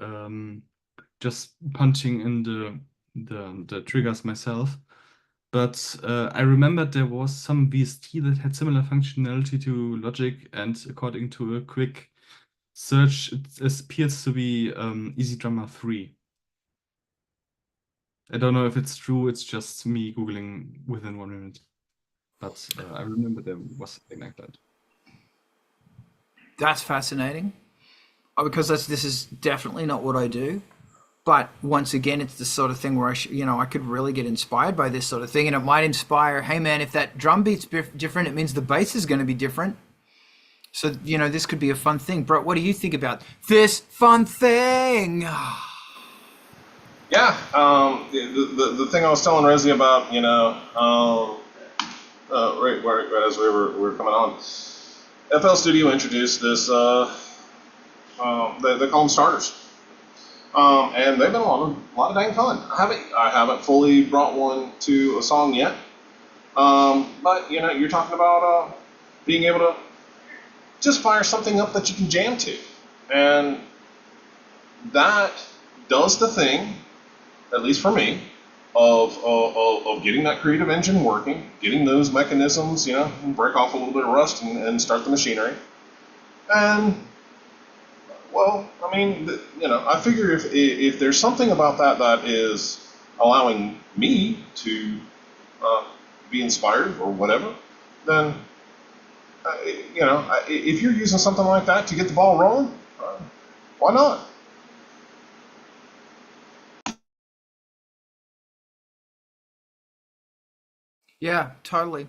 just punching in the triggers myself. But I remembered there was some VST that had similar functionality to Logic, and according to a quick search, it appears to be Easy Drummer 3. I don't know if it's true, it's just me Googling within 1 minute. But I remember there was something like that. That's fascinating, because this is definitely not what I do. But once again, it's the sort of thing where I could really get inspired by this sort of thing, and it might inspire, hey man, if that drum beat's different, it means the bass is going to be different. So, this could be a fun thing. Brett, what do you think about this fun thing? Yeah, the thing I was telling Raziel about, right as we were coming on, FL Studio introduced this, they call them starters. And they've been a lot of dang fun. I haven't fully brought one to a song yet, but you're talking about being able to just fire something up that you can jam to, and that does the thing, at least for me, of getting that creative engine working, getting those mechanisms, break off a little bit of rust and start the machinery, and. Well, I mean, I figure if there's something about that is allowing me to be inspired or whatever, then, if you're using something like that to get the ball rolling, why not? Yeah, totally.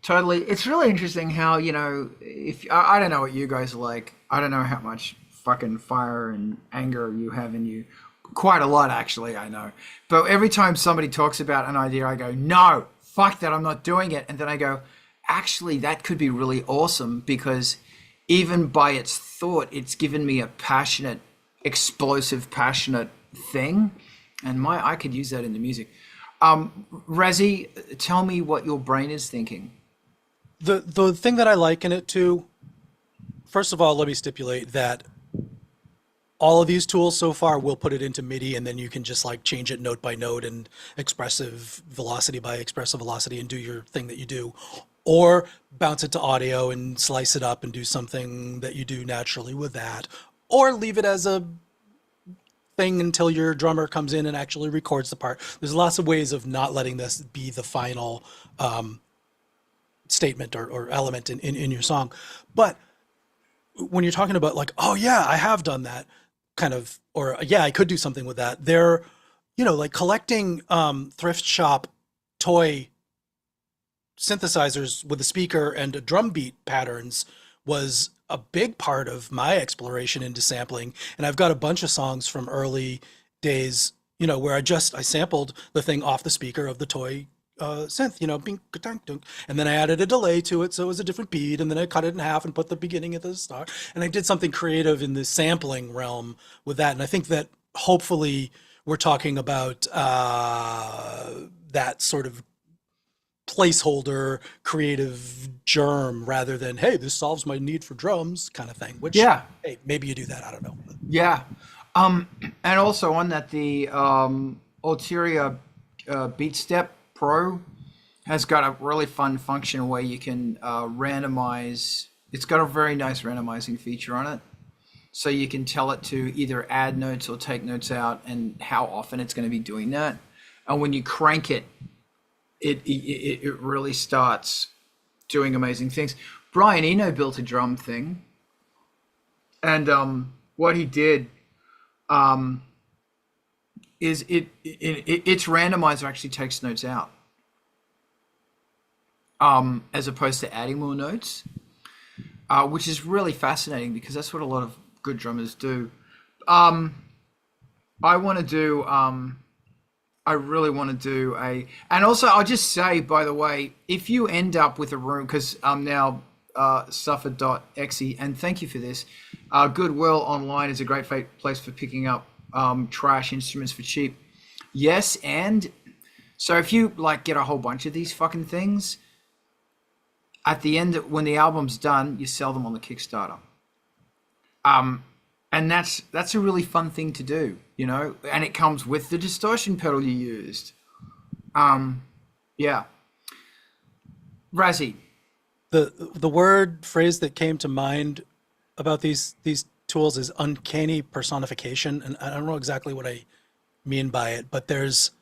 It's really interesting how, if I don't know what you guys are like. I don't know how much fucking fire and anger you have in you. Quite a lot, actually, I know. But every time somebody talks about an idea, I go, no, fuck that, I'm not doing it. And then I go, actually, that could be really awesome, because even by its thought, it's given me a passionate, explosive, passionate thing. And I could use that in the music. Razi, tell me what your brain is thinking. The thing that I like in it too, first of all, let me stipulate that all of these tools so far will put it into MIDI, and then you can just change it note by note and expressive velocity by expressive velocity and do your thing that you do, or bounce it to audio and slice it up and do something that you do naturally with that, or leave it as a thing until your drummer comes in and actually records the part. There's lots of ways of not letting this be the final statement or element in your song. But when you're talking about like, oh yeah, I have done that kind of, or yeah, I could do something with that. They're, like collecting thrift shop toy synthesizers with a speaker and a drum beat patterns was a big part of my exploration into sampling. And I've got a bunch of songs from early days, where I sampled the thing off the speaker of the toy synth, bing, ka-dunk, dunk. And then I added a delay to it so it was a different beat, and then I cut it in half and put the beginning at the start. And I did something creative in the sampling realm with that. And I think that hopefully we're talking about that sort of placeholder creative germ rather than, hey, this solves my need for drums kind of thing, which, Yeah. hey, maybe you do that, I don't know. Yeah. And also on that, the Ulterior BeatStep Pro has got a really fun function where you can randomize. It's got a very nice randomizing feature on it. So you can tell it to either add notes or take notes out and how often it's going to be doing that. And when you crank it, it really starts doing amazing things. Brian Eno built a drum thing. And what he did is its randomizer actually takes notes out as opposed to adding more notes, which is really fascinating because that's what a lot of good drummers do. I really want to do and also I'll just say, by the way, if you end up with a room, because I'm now suffer.exe, and thank you for this. Goodwill online is a great place for picking up trash instruments for cheap. Yes, and so if you get a whole bunch of these fucking things, at the end, when the album's done, you sell them on the Kickstarter. And that's a really fun thing to do, and it comes with the distortion pedal you used. Yeah. Razi. The phrase that came to mind about these tools is uncanny personification, and I don't know exactly what I mean by it, but there's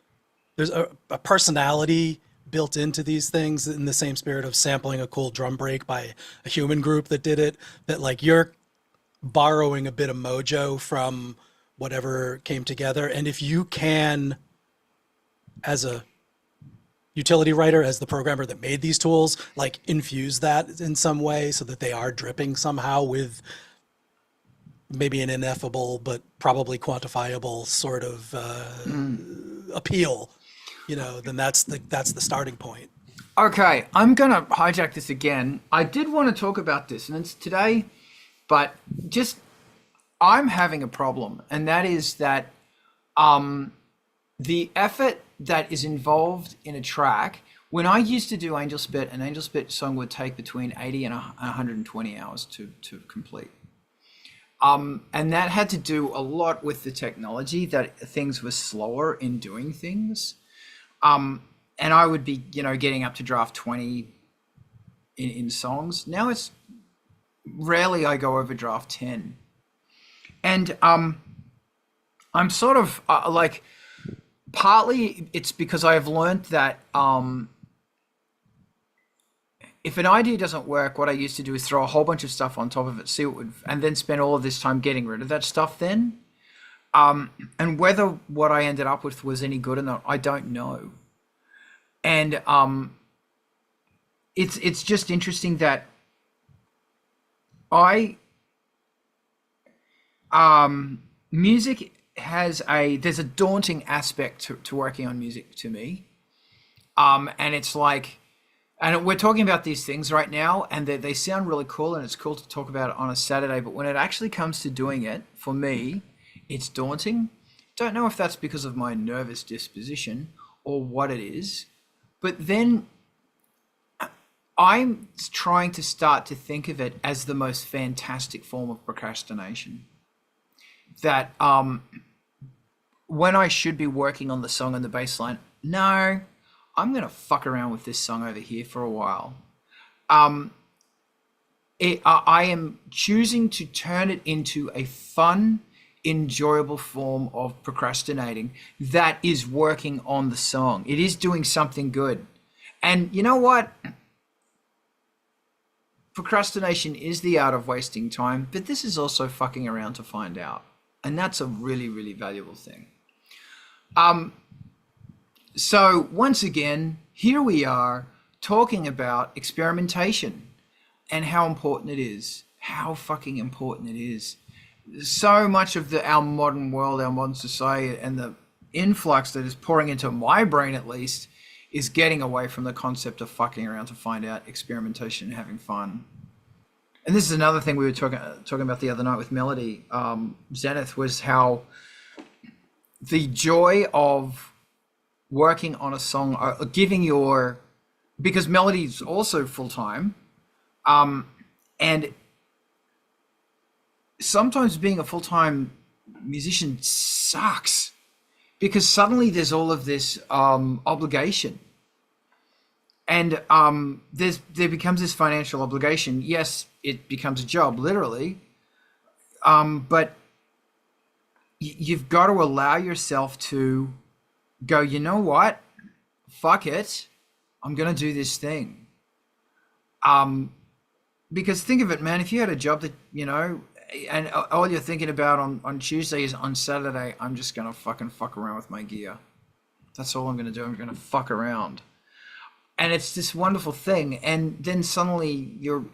a personality built into these things in the same spirit of sampling a cool drum break by a human group that did it, that you're borrowing a bit of mojo from whatever came together. And if you can, as a utility writer, as the programmer that made these tools, infuse that in some way so that they are dripping somehow with maybe an ineffable but probably quantifiable sort of appeal, then that's the starting point. Okay, I'm gonna hijack this again. I did want to talk about dissonance today, but I'm having a problem, and that is that the effort that is involved in a track. When I used to do Angelspit, an Angelspit song would take between 80 and 120 hours to complete. And that had to do a lot with the technology, that things were slower in doing things. And I would be, getting up to draft 20 in songs. Now it's rarely I go over draft 10. And I'm sort of partly it's because I have learned that if an idea doesn't work, what I used to do is throw a whole bunch of stuff on top of it, see what would, and then spend all of this time getting rid of that stuff then. And whether what I ended up with was any good or not, I don't know. And it's just interesting that music there's a daunting aspect to working on music to me. And it's and we're talking about these things right now, and they sound really cool, and it's cool to talk about it on a Saturday, but when it actually comes to doing it, for me, it's daunting. Don't know if that's because of my nervous disposition or what it is, but then I'm trying to start to think of it as the most fantastic form of procrastination. That when I should be working on the song and the bass line, no, I'm going to fuck around with this song over here for a while. I am choosing to turn it into a fun, enjoyable form of procrastinating that is working on the song. It is doing something good. And you know what? Procrastination is the art of wasting time, but this is also fucking around to find out. And that's a really, really valuable thing. So once again, here we are talking about experimentation and how important it is, how fucking important it is. So much of our modern world, our modern society, and the influx that is pouring into my brain at least, is getting away from the concept of fucking around to find out, experimentation and having fun. And this is another thing we were talking about the other night with Melody, Zenith, was how the joy of working on a song, because Melody's also full-time, and sometimes being a full-time musician sucks because suddenly there's all of this obligation, and there becomes this financial obligation. Yes, it becomes a job, literally, but you've got to allow yourself to go, you know what? Fuck it. I'm going to do this thing. Because think of it, man, if you had a job that, and all you're thinking about on Tuesday is on Saturday, I'm just going to fucking fuck around with my gear. That's all I'm going to do. I'm going to fuck around. And it's this wonderful thing. And then suddenly you're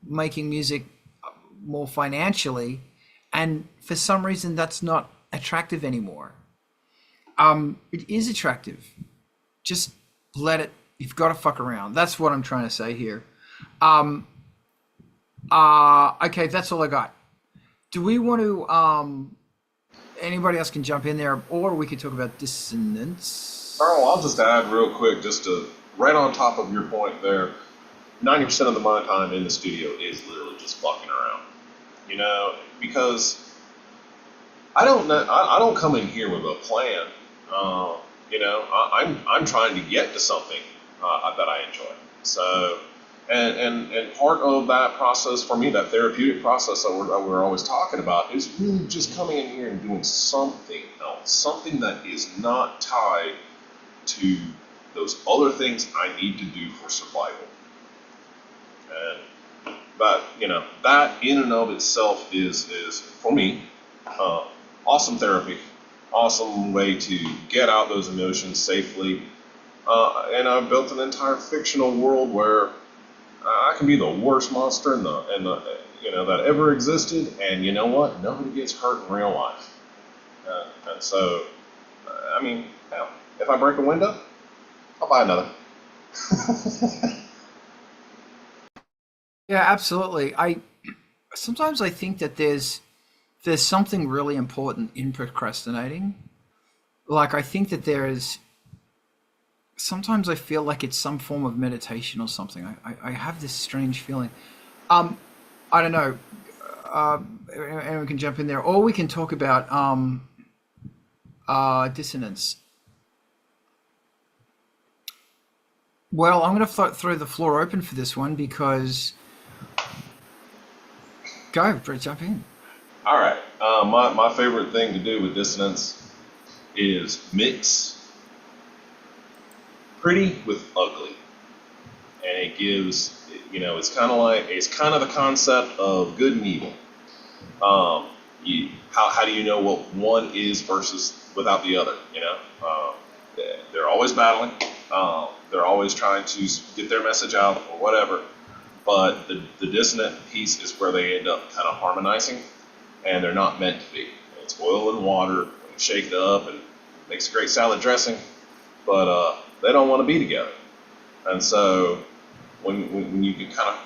making music more financially. And for some reason, that's not attractive anymore. It is attractive. Just let it. You've got to fuck around. That's what I'm trying to say here. Okay, that's all I got. Do we want to? Anybody else can jump in there, or we could talk about Dissonance. Carl, I'll just add real quick, just to right on top of your point there. 90% of my time in the studio is literally just fucking around. Because I don't come in here with a plan. I'm trying to get to something that I enjoy. So, and part of that process for me, that therapeutic process that we're always talking about, is really just coming in here and doing something else, something that is not tied to those other things I need to do for survival. And that in and of itself is for me awesome therapy. Awesome way to get out those emotions safely, and I've built an entire fictional world where I can be the worst monster in the that ever existed, and you know what? Nobody gets hurt in real life. And so, hell, if I break a window, I'll buy another. Yeah, absolutely. Sometimes I think that there's something really important in procrastinating. Like, I think that sometimes I feel like it's some form of meditation or something. I have this strange feeling. I don't know. Anyone can jump in there, or we can talk about Dissonance. Well, I'm going to throw the floor open for this one because go, Brett, jump in. All right. My favorite thing to do with Dissonance is mix pretty with ugly, and it gives it's kind of the concept of good and evil. How do you know what one is versus without the other? They're always battling. They're always trying to get their message out or whatever. But the dissonant piece is where they end up kind of harmonizing, and they're not meant to be. It's oil and water, and you shake it up, and it makes a great salad dressing, but they don't want to be together. And so when you can kind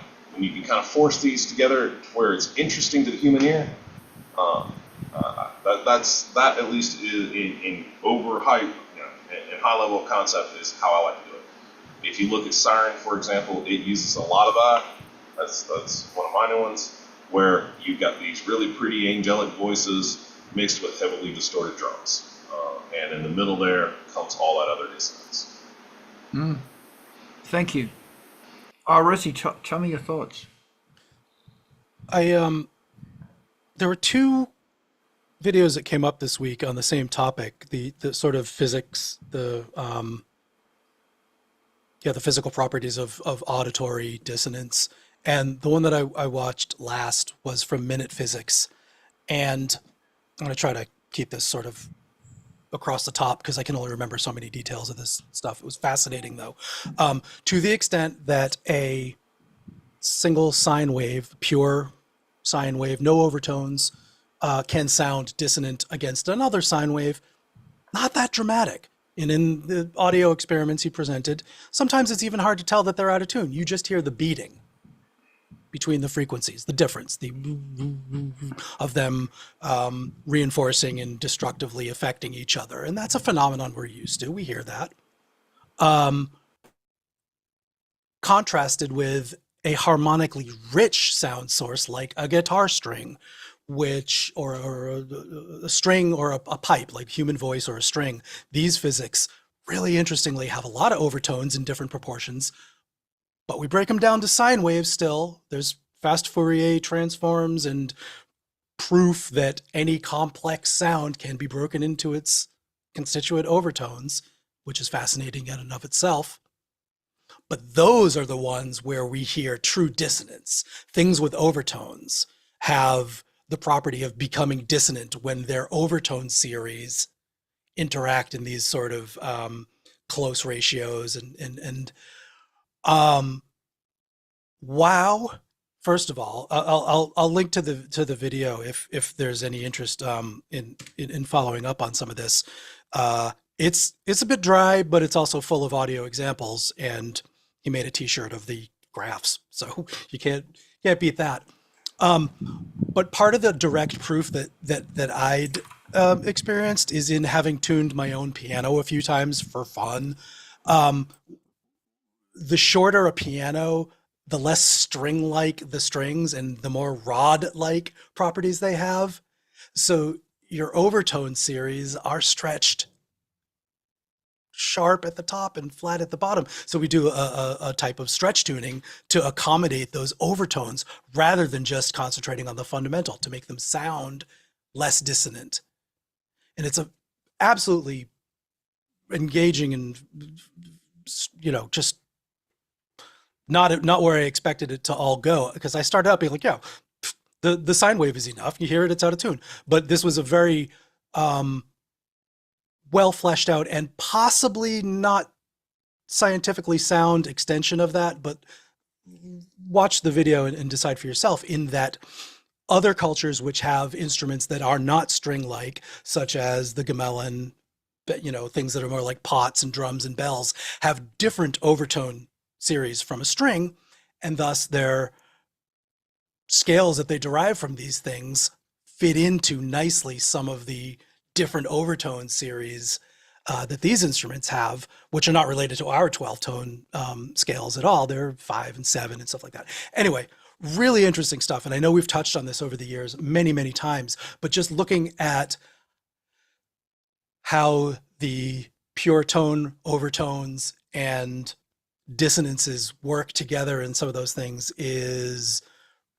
of force these together where it's interesting to the human ear, that at least is in overhype, in high level of concept is how I like to do it. If you look at Siren, for example, it uses a lot of that. That's one of my new ones, where you've got these really pretty angelic voices mixed with heavily distorted drums. And in the middle there comes all that other dissonance. Thank you. Rusty, tell me your thoughts. There were two videos that came up this week on the same topic, the sort of physics, the physical properties of auditory dissonance. And the one that I watched last was from Minute Physics. And I'm going to try to keep this sort of across the top because I can only remember so many details of this stuff. It was fascinating, though, to the extent that a single sine wave, pure sine wave, no overtones, can sound dissonant against another sine wave. Not that dramatic. And in the audio experiments he presented, sometimes it's even hard to tell that they're out of tune. You just hear the beating between the frequencies, the difference, the of them reinforcing and destructively affecting each other. And that's a phenomenon we're used to. We hear that. Contrasted with a harmonically rich sound source like a guitar string, which, or a string or a pipe like human voice or a string. These physics really interestingly have a lot of overtones in different proportions, but we break them down to sine waves still. There's fast Fourier transforms and proof that any complex sound can be broken into its constituent overtones, which is fascinating in and of itself. But those are the ones where we hear true dissonance. Things with overtones have the property of becoming dissonant when their overtone series interact in these sort of close ratios and wow. First of all, I'll link to the video if there's any interest in following up on some of this. It's a bit dry, but it's also full of audio examples, and he made a T-shirt of the graphs, so you can't beat that. But part of the direct proof that I'd experienced is in having tuned my own piano a few times for fun. The shorter a piano, the less string-like the strings and the more rod-like properties they have. So your overtone series are stretched sharp at the top and flat at the bottom. So we do a type of stretch tuning to accommodate those overtones rather than just concentrating on the fundamental to make them sound less dissonant. And it's a absolutely engaging and, just not where I expected it to all go, because I started out being like, yeah, the sine wave is enough. You hear it, it's out of tune. But this was a very well fleshed out and possibly not scientifically sound extension of that, but watch the video and decide for yourself, in that other cultures which have instruments that are not string-like, such as the gamelan, things that are more like pots and drums and bells, have different overtone series from a string, and thus their scales that they derive from these things fit into nicely some of the different overtone series that these instruments have, which are not related to our 12-tone scales at all. They're 5 and 7 and stuff like that. Anyway, really interesting stuff. And I know we've touched on this over the years many, many times, but just looking at how the pure tone overtones and dissonances work together in some of those things is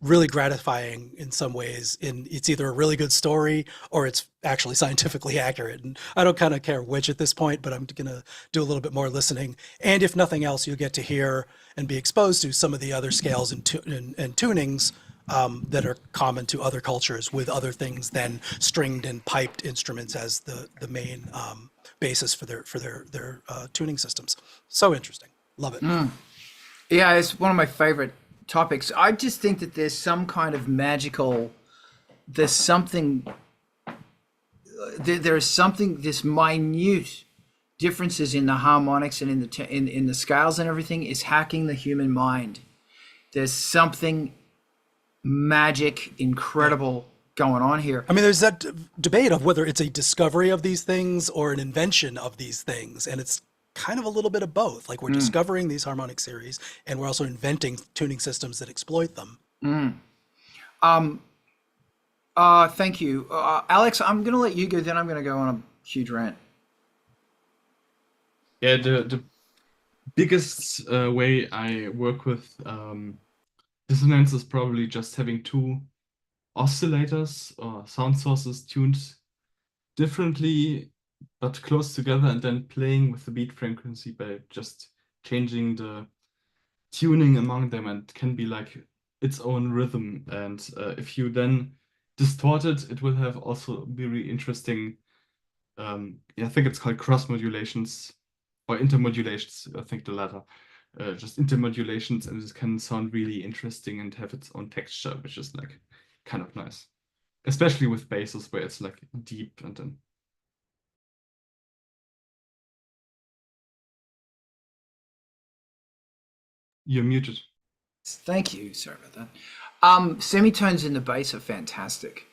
really gratifying in some ways. It's either a really good story or it's actually scientifically accurate. And I don't kind of care which at this point, but I'm going to do a little bit more listening. And if nothing else, you'll get to hear and be exposed to some of the other scales and tunings that are common to other cultures with other things than stringed and piped instruments as the main basis for their tuning systems. So interesting. Love it. Yeah, it's one of my favorite topics. I just think that there's some kind of magical, there's something, there is something, this minute differences in the harmonics and in the scales and everything is hacking the human mind. There's something magic, incredible going on here. I mean, there's that debate of whether it's a discovery of these things or an invention of these things, and it's kind of a little bit of both. Like, we're discovering these harmonic series and we're also inventing tuning systems that exploit them. Thank you. Alex, I'm going to let you go, then I'm going to go on a huge rant. Yeah, the biggest way I work with dissonance is probably just having two oscillators or sound sources tuned differently but close together, and then playing with the beat frequency by just changing the tuning among them, and can be like its own rhythm. And if you then distort it, it will have also very interesting, yeah, I think it's called cross modulations or intermodulations, I think the latter. Just intermodulations, and it can sound really interesting and have its own texture, which is like kind of nice. Especially with basses where it's like deep and then. You're muted. Thank you. Sorry about that. Semitones in the bass are fantastic.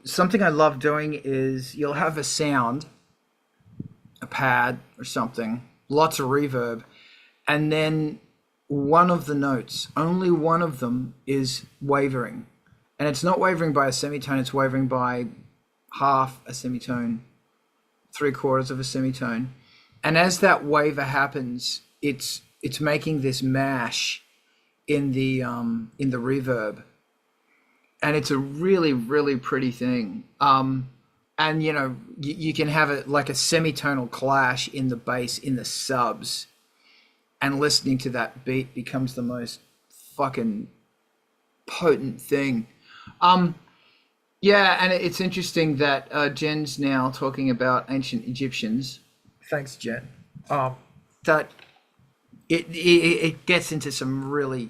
Something I love doing is you'll have a sound, a pad or something, lots of reverb, and then one of the notes, only one of them is wavering. And it's not wavering by a semitone, it's wavering by half a semitone, 3/4 of a semitone. And as that waver happens, it's making this mash in the reverb, and it's a really, really pretty thing. And you can have it like a semitonal clash in the bass in the subs, and listening to that beat becomes the most fucking potent thing. Yeah, and it's interesting that Jen's now talking about ancient Egyptians. Thanks, Jen. That it gets into some really,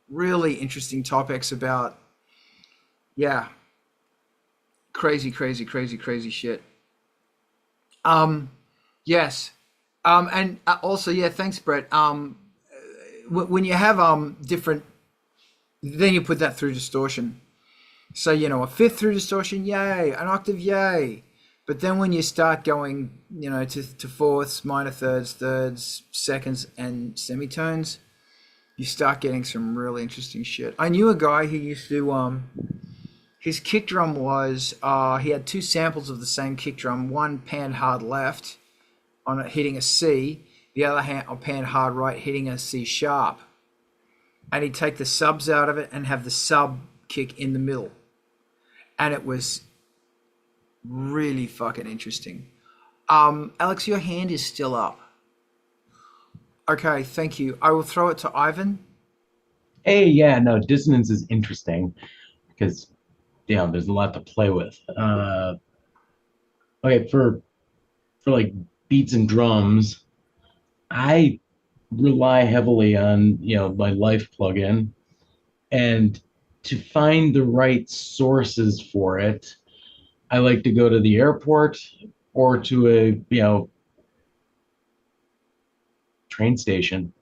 really interesting topics about, yeah, crazy shit. Yes. And also, yeah, thanks, Brett. When you have different, then you put that through distortion. So, a fifth through distortion, yay, an octave, yay. But then when you start going, to fourths, minor thirds, seconds, and semitones, you start getting some really interesting shit. I knew a guy who used to, his kick drum was, he had two samples of the same kick drum, one panned hard left on it hitting a C, the other panned hard right hitting a C sharp. And he'd take the subs out of it and have the sub kick in the middle. And it was really fucking interesting. Alex, your hand is still up. Okay, thank you. I will throw it to Ivan. Hey, yeah, no, Dissonance is interesting because, there's a lot to play with. Okay, for like beats and drums, I rely heavily on, my Life plugin, and to find the right sources for it, I like to go to the airport or to a, train station,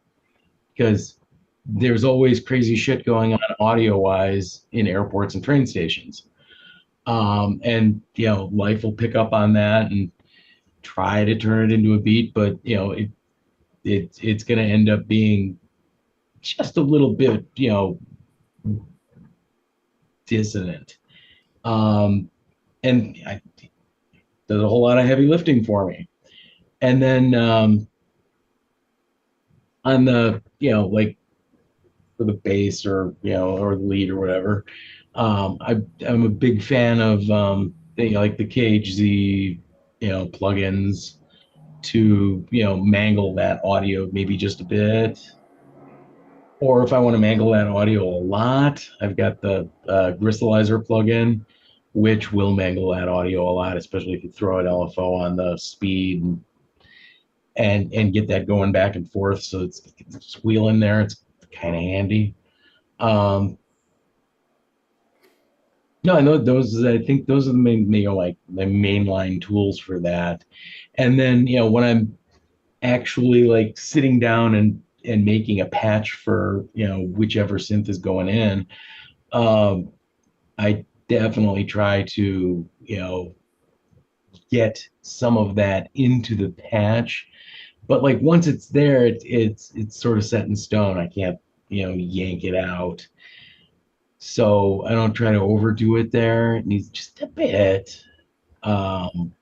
because there's always crazy shit going on audio-wise in airports and train stations. And, Life will pick up on that and try to turn it into a beat, but, it's going to end up being just a little bit, dissonant. And does a whole lot of heavy lifting for me. And then on the, like for the bass or, or the lead or whatever, I'm a big fan of like the KHZ, plugins to, mangle that audio maybe just a bit. Or if I want to mangle that audio a lot, I've got the Gristalizer plugin, which will mangle that audio a lot, especially if you throw an LFO on the speed and get that going back and forth. So it's squealing there. It's kind of handy. No, I know those. I think those are the main, like the mainline tools for that. And then, when I'm actually like sitting down and making a patch for, whichever synth is going in, I definitely try to, get some of that into the patch. But like once it's there, it's sort of set in stone. I can't, yank it out. So I don't try to overdo it there. It needs just a bit. And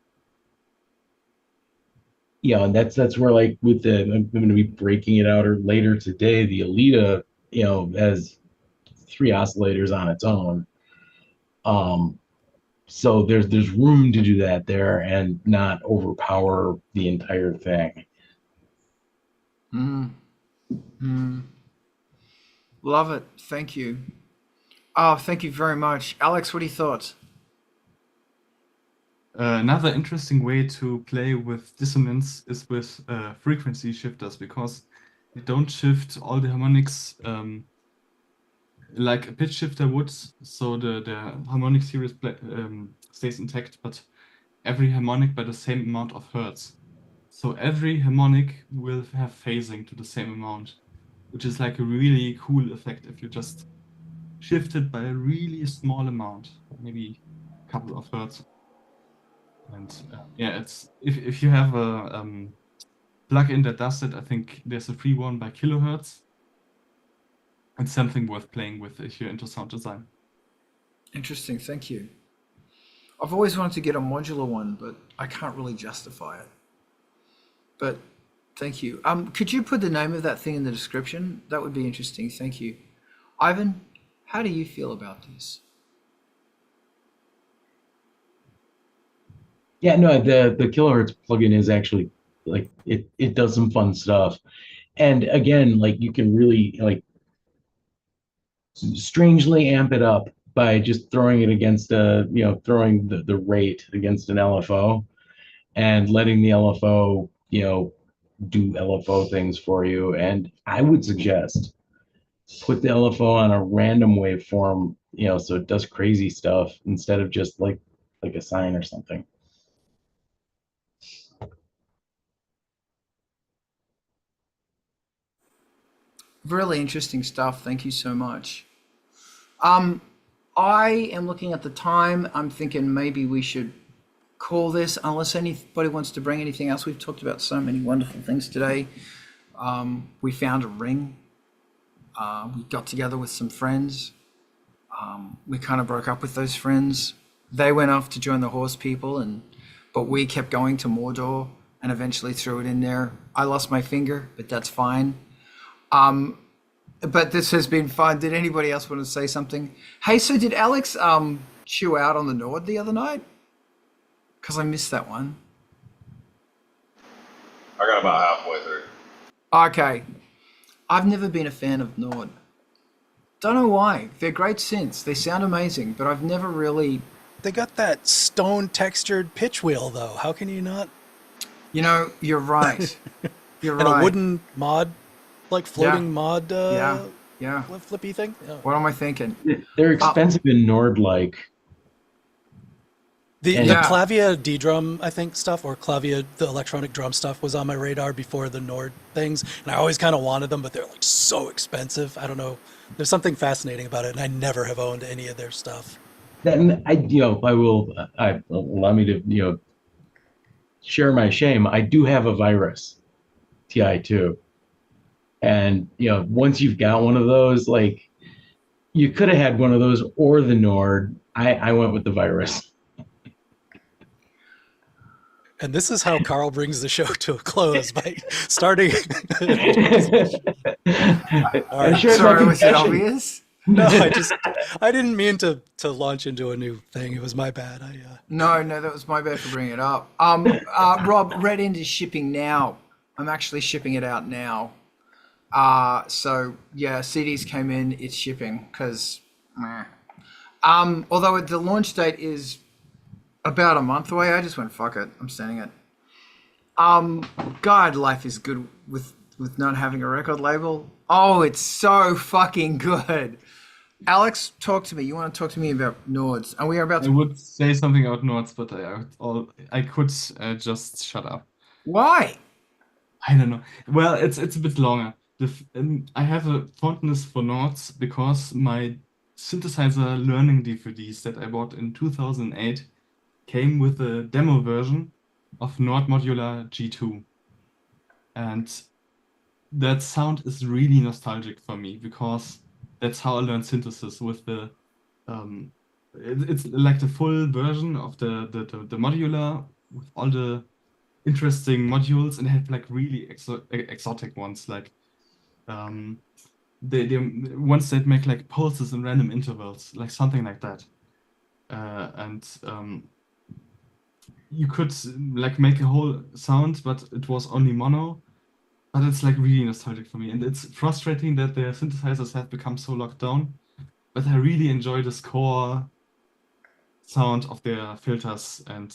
that's where, like, with I'm going to be breaking it out or later today, the Alita, has 3 oscillators on its own. So there's room to do that there and not overpower the entire thing. Mm. Mm. Love it. Thank you. Oh, thank you very much. Alex, what are your thoughts? Another interesting way to play with dissonance is with frequency shifters because you don't shift all the harmonics like a pitch shifter would, so the harmonic series stays intact, but every harmonic by the same amount of hertz. So every harmonic will have phasing to the same amount, which is like a really cool effect if you just shift it by a really small amount, maybe a couple of hertz. And yeah, it's if you have a plugin that does it, I think there's a free one by kilohertz. It's something worth playing with if you're into sound design. Interesting. Thank you. I've always wanted to get a modular one, but I can't really justify it. But thank you. Could you put the name of that thing in the description? That would be interesting. Thank you. Ivan, how do you feel about this? Yeah, no, the kilohertz plugin is actually like it does some fun stuff. And again, like you can really like strangely amp it up by just throwing it against throwing the rate against an LFO and letting the LFO, do LFO things for you. And I would suggest put the LFO on a random waveform, so it does crazy stuff instead of just like a sine or something. Really interesting stuff. Thank you so much. Um, I am looking at the time. I'm thinking maybe we should call this, unless anybody wants to bring anything else. We've talked about so many wonderful things today. We found a ring. We got together with some friends. We kind of broke up with those friends. They went off to join the horse people, but we kept going to Mordor and eventually threw it in there. I lost my finger, but that's fine. But this has been fun. Did anybody else want to say something? Hey, so did Alex chew out on the Nord the other night? Because I missed that one. I got about halfway through. Okay. I've never been a fan of Nord. Don't know why. They're great synths. They sound amazing, but I've never really... They got that stone textured pitch wheel though. How can you not? You're right. You're And right. a wooden mod, like floating mod Yeah. flippy thing. Yeah. What am I thinking? They're expensive in Nord like. The Yeah. Clavia D-drum, I think, stuff, or Clavia, the electronic drum stuff, was on my radar before the Nord things, and I always kind of wanted them, but they're like so expensive. I don't know. There's something fascinating about it, and I never have owned any of their stuff. Then allow me to, share my shame. I do have a Virus TI2. And, once you've got one of those, like you could have had one of those or the Nord. I went with the Virus. And this is how Carl brings the show to a close by starting. I'm sure it's Sorry, my was it confession. obvious? No, I didn't mean to launch into a new thing. It was my bad. No, that was my bad for bringing it up. Rob, Red End is shipping now. I'm actually shipping it out now. So yeah, CDs came in. It's shipping because, although the launch date is about a month away, I just went fuck it. I'm sending it. God, life is good with not having a record label. Oh, it's so fucking good. Alex, talk to me. You want to talk to me about Nords? And we are about I to. would say something about notes, but I could just shut up. Why? I don't know. Well, it's a bit longer. I have a fondness for notes because my synthesizer learning DVDs that I bought in 2008 came with a demo version of Nord Modular G2. And that sound is really nostalgic for me because that's how I learned synthesis with it's like the full version of the modular with all the interesting modules and they have like really exotic ones like they ones that make like pulses in random intervals, like something like that. and you could like make a whole sound, but it was only mono. But it's like really nostalgic for me, and it's frustrating that the synthesizers have become so locked down. But I really enjoy this core sound of their filters, and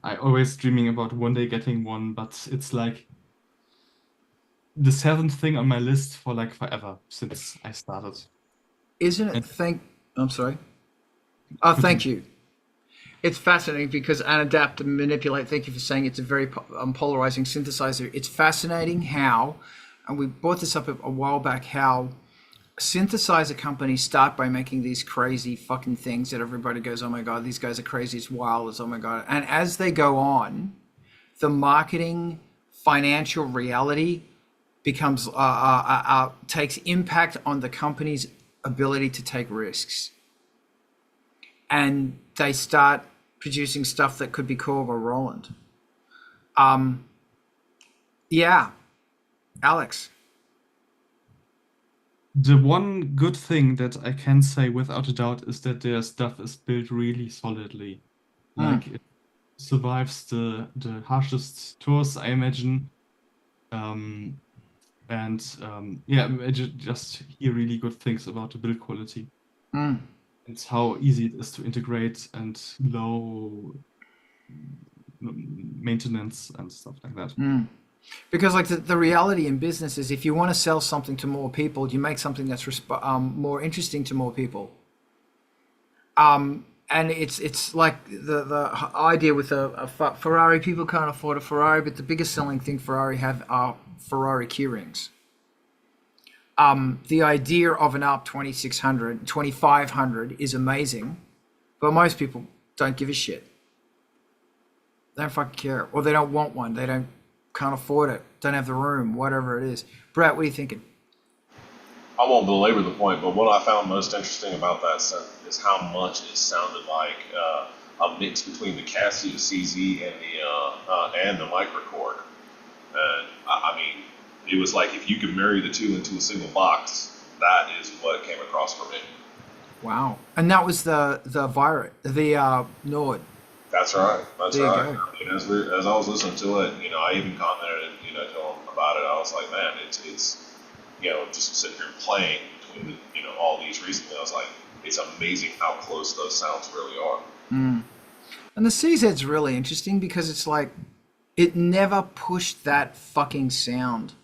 I always dreaming about one day getting one, but it's like the seventh thing on my list for like forever since I started. Isn't And it? I'm sorry. Oh, thank you. It's fascinating because Adapt and Manipulate, thank you for saying it's a very polarizing synthesizer. It's fascinating how, and we brought this up a while back, how synthesizer companies start by making these crazy fucking things that everybody goes, oh my God, these guys are crazy, it's wild, it's oh my God. And as they go on, the marketing, financial reality becomes, takes impact on the company's ability to take risks. And they start producing stuff that could be called a Roland. Yeah, Alex. the one good thing that I can say without a doubt is that their stuff is built really solidly. Like it survives the harshest tours, I imagine. Yeah, I just hear really good things about the build quality. It's how easy it is to integrate and low maintenance and stuff like that. Because like the reality in business is if you want to sell something to more people, you make something that's more interesting to more people. And it's like the idea with a Ferrari, people can't afford a Ferrari, but the biggest selling thing Ferrari have are Ferrari keyrings. The idea of an ARP 2600, 2500 is amazing, but most people don't give a shit. They don't fucking care, or they don't want one. They can't afford it, don't have the room, whatever it is. Brett, what are you thinking? I won't belabor the point, but what I found most interesting about that synth is how much it sounded like a mix between the Casio CZ and the microchord. And I mean, it was like if you could marry the two into a single box, that is what came across for me. Wow. And that was the Nord. That's right. That's There you right. go. I mean, as I was listening to it, I even commented, to him about it. I was like, man, it's just sitting here playing between all these recently. I was like, it's amazing how close those sounds really are. And the CZ's really interesting because it's like it never pushed that fucking sound.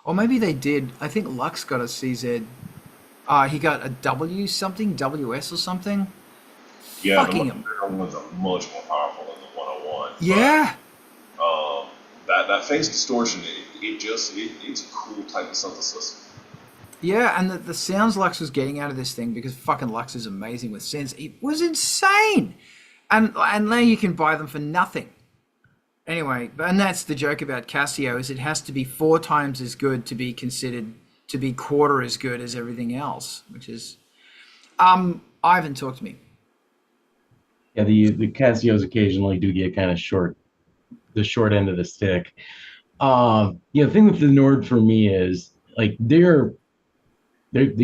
Or maybe they did. I think Lux got a CZ. He got a W something, WS or something. Yeah, Fucking the bigger ones are much more powerful than the 101. Yeah. But, that phase distortion, it's a cool type of synthesis. Yeah, and the sounds Lux was getting out of this thing, because fucking Lux is amazing with synths, it was insane. And now you can buy them for nothing. Anyway, and that's the joke about Casio, is it has to be 4 times as good to be considered to be quarter as good as everything else, which is Ivan, talk to me. Yeah, the Casios occasionally do get kind of the short end of the stick. The thing with the Nord for me is like they're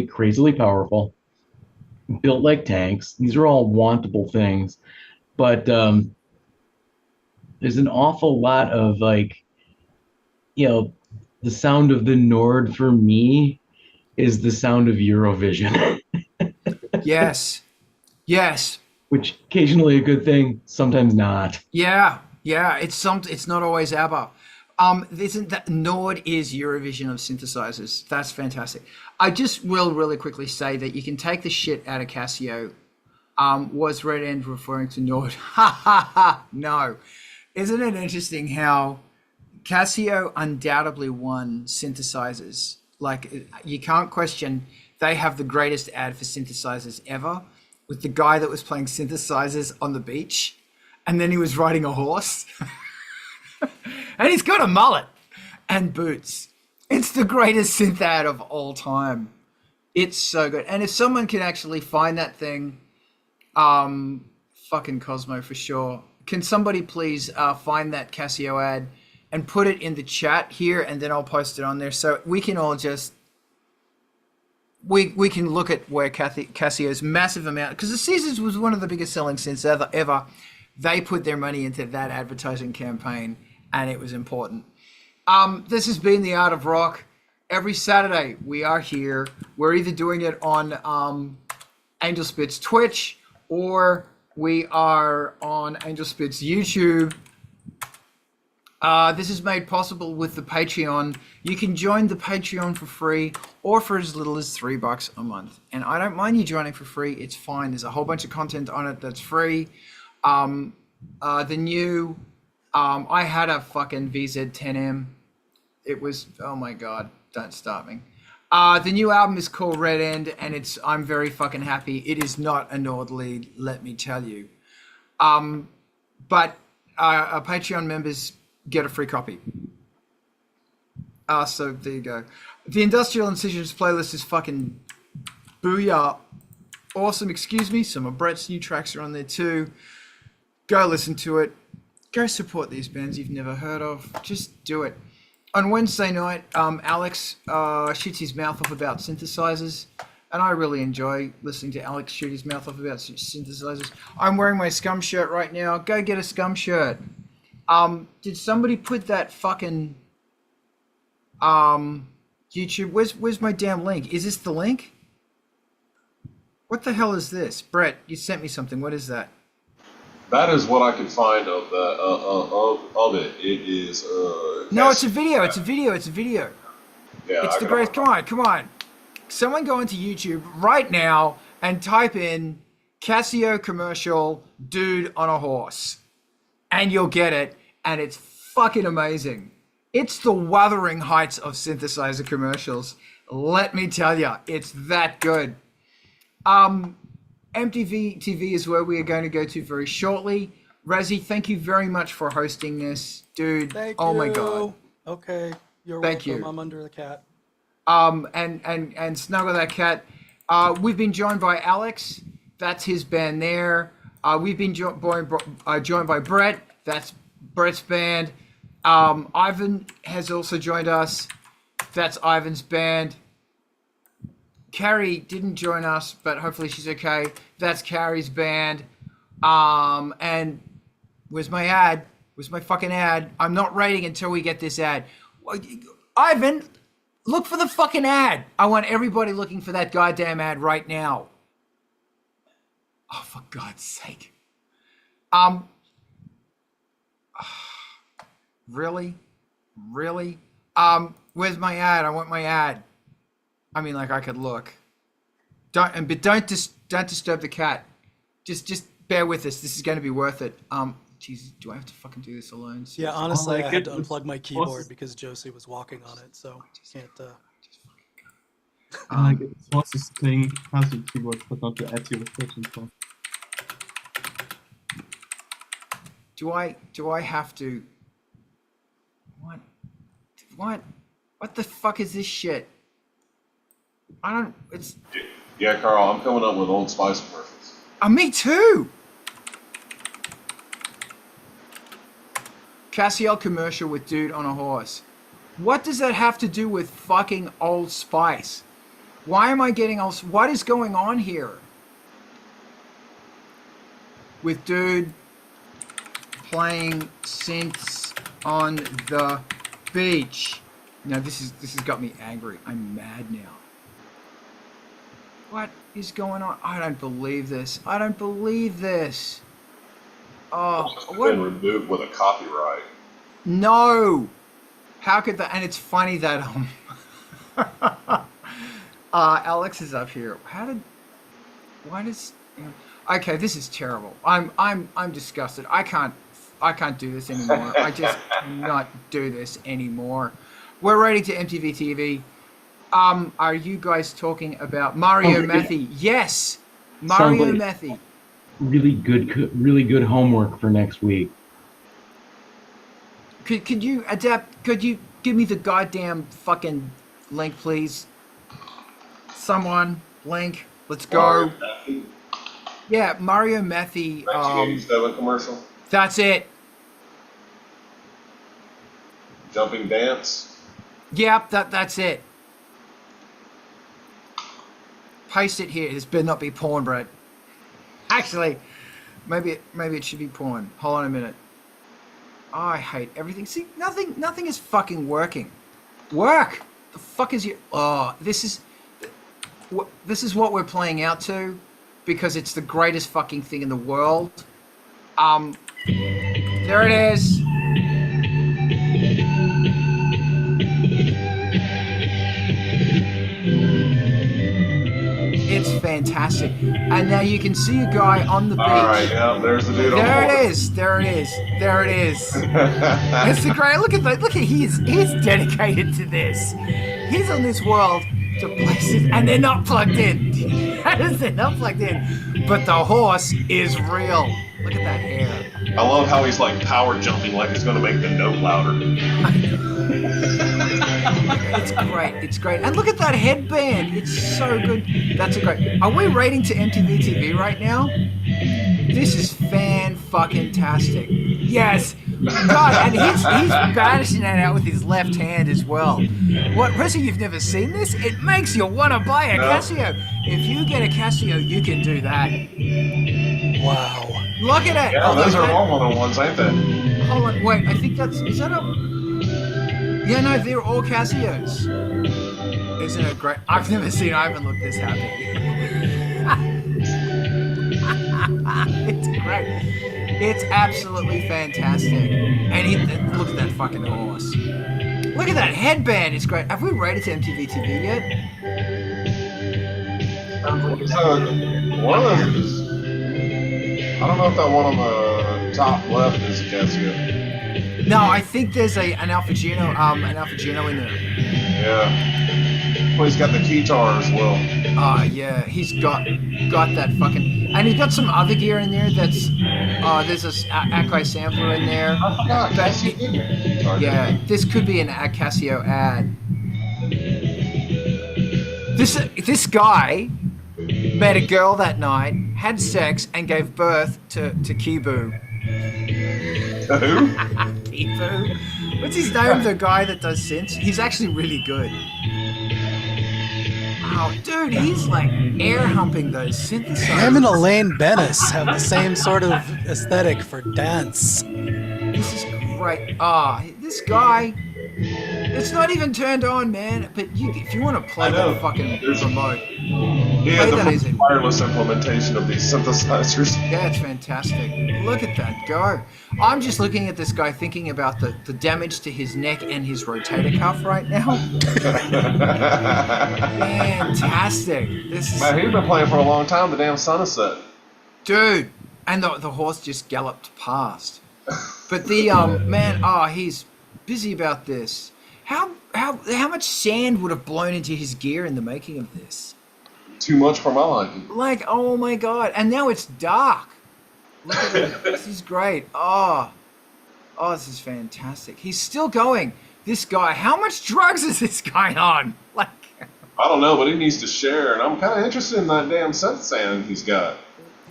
crazily powerful, built like tanks. These are all wantable things, but there's an awful lot of like, the sound of the Nord for me is the sound of Eurovision. Yes. Which occasionally a good thing, sometimes not. Yeah. It's not always ABBA. Isn't that Nord is Eurovision of synthesizers? That's fantastic. I just will really quickly say that you can take the shit out of Casio. Was Red End referring to Nord? Ha ha ha! No. Isn't it interesting how Casio undoubtedly won synthesizers? Like, you can't question, they have the greatest ad for synthesizers ever, with the guy that was playing synthesizers on the beach, and then he was riding a horse. And he's got a mullet and boots. It's the greatest synth ad of all time. It's so good. And if someone can actually find that thing, fucking Cosmo for sure. Can somebody please find that Casio ad and put it in the chat here, and then I'll post it on there so we can all just we can look at where Casio's massive amount, because the Caesars was one of the biggest selling synths ever. They put their money into that advertising campaign, and it was important. This has been The Art of Rock. Every Saturday we are here. We're either doing it on Angelspit's Twitch, or we are on Angelspit's YouTube. This is made possible with the Patreon. You can join the Patreon for free or for as little as $3 a month. And I don't mind you joining for free. It's fine. There's a whole bunch of content on it that's free. I had a fucking VZ10M. It was, oh my God, don't start me. The new album is called Red End, and I'm very fucking happy. It is not a Nord lead, let me tell you. But our Patreon members get a free copy. So there you go. The Industrial Incisions playlist is fucking booyah. Awesome. Excuse me. Some of Brett's new tracks are on there too. Go listen to it. Go support these bands you've never heard of. Just do it. On Wednesday night, Alex shoots his mouth off about synthesizers. And I really enjoy listening to Alex shoot his mouth off about synthesizers. I'm wearing my Scum shirt right now. Go get a Scum shirt. Did somebody put that fucking YouTube? Where's my damn link? Is this the link? What the hell is this? Brett, you sent me something. What is that? That is what I can find of it. It is No, it's a video. It's a video. It's a video. Yeah, It's the greatest. Come on. Someone go into YouTube right now and type in Casio commercial dude on a horse, and you'll get it. And it's fucking amazing. It's the Wuthering Heights of synthesizer commercials. Let me tell you, it's that good. MTV TV is where we are going to go to very shortly. Razi, thank you very much for hosting this, dude. Thank oh you. My God. Okay, you're Thank welcome. you. I'm under the cat. And Snuggle That Cat. We've been joined by Alex. That's his band there. We've been joined by Brett. That's Brett's band. Ivan has also joined us. That's Ivan's band. Carrie didn't join us, but hopefully she's okay. That's Carrie's band. And where's my ad? Where's my fucking ad? I'm not rating until we get this ad. Ivan, look for the fucking ad. I want everybody looking for that goddamn ad right now. Oh, for God's sake. Really? Where's my ad? I want my ad. I mean, like, I could look. Don't disturb the cat. Just bear with us. This is going to be worth it. Jesus, do I have to fucking do this alone? Seriously? Yeah, honestly, Oh, I had to goodness. unplug my keyboard because Josie was walking on it, so can't. Like it forces playing fuzzy keyboards, but not to add your searching for. Do I have to? What the fuck is this shit? It's. Yeah, Carl, I'm coming up with Old Spice commercials. Me too. Cassiel commercial with dude on a horse. What does that have to do with fucking Old Spice? Why am I getting all? What is going on here? With dude playing synths on the beach. Now this has got me angry. I'm mad now. What is going on? I don't believe this. Oh, It's what? been removed with a copyright. No. How could that? And it's funny that Alex is up here. Okay, this is terrible. I'm disgusted. I can't do this anymore. I just cannot do this anymore. We're rating to MTV TV. Are you guys talking about Mario Methy? Yes, Mario Sounds like Methy. really good homework for next week. Could you adapt? Could you give me the goddamn fucking link, please? Someone link. Let's go. Yeah, Mario Methy. 1987 commercial. That's it. Jumping Dance. Yep, that's it. Paste it here. This better not be porn, Brett. Actually, maybe it should be porn. Hold on a minute. Oh, I hate everything. See, nothing is fucking working. Work. The fuck is your? Oh, this is what we're playing out to, because it's the greatest fucking thing in the world. There it is. It's fantastic. And now you can see a guy on the beach. All right, yeah, there's the dude on the There horse. it is. There it is. There it is. It's the great. Look at that. Look at he's dedicated to this. He's on this world to places, and they're not plugged in. They're not plugged in. But the horse is real. Look at that hair. I love how he's like power jumping, like he's going to make the note louder. It's great. It's great. And look at that headband. It's so good. That's a great. Are we rating to MTV TV right now? This is fan-fucking-tastic. Yes. God, and he's banishing that out with his left hand as well. What, Rizzy, you've never seen this? It makes you want to buy a Casio. If you get a Casio, you can do that. Wow. Look at it. Yeah, those are all ones, ain't they? Hold on, wait, I think is that a... Yeah, no, they're all Casios. Isn't it great? I've never seen Ivan look this happy. It's great. It's absolutely fantastic. And look at that fucking horse. Look at that headband. It's great. Have we rated to MTV TV yet? So, one of them is... I don't know if that one on the top left is a Casio. No, I think there's an Alpha Gino in there. Yeah. Well, he's got the guitar as well. Yeah, he's got that fucking, and he's got some other gear in there. That's there's a Akai sampler in there. I forgot. Casio did make the guitar. Yeah, this could be an Casio ad. This guy met a girl that night, had sex, and gave birth to Kibu. Who? Kibu. What's his name? The guy that does synths. He's actually really good. Oh, dude, he's like air humping those synthesizers. Him and Elaine Bennis have the same sort of aesthetic for dance. This is great. This guy, it's not even turned on, man. But if you want to play that fucking remote, Yeah, play that as the a- wireless implementation of these synthesizers. yeah, it's fantastic. Look at that go. I'm just looking at this guy thinking about the damage to his neck and his rotator cuff right now. Fantastic. This is... Man, he's been playing for a long time, the damn sun is set. Dude, and the horse just galloped past. But the he's busy about this. How much sand would have blown into his gear in the making of this? Too much for my liking. Like, oh my god! And now it's dark. Look at it. This is great. Oh, this is fantastic. He's still going. This guy. How much drugs is this guy on? Like, I don't know, but he needs to share, and I'm kind of interested in that damn synth sound he's got.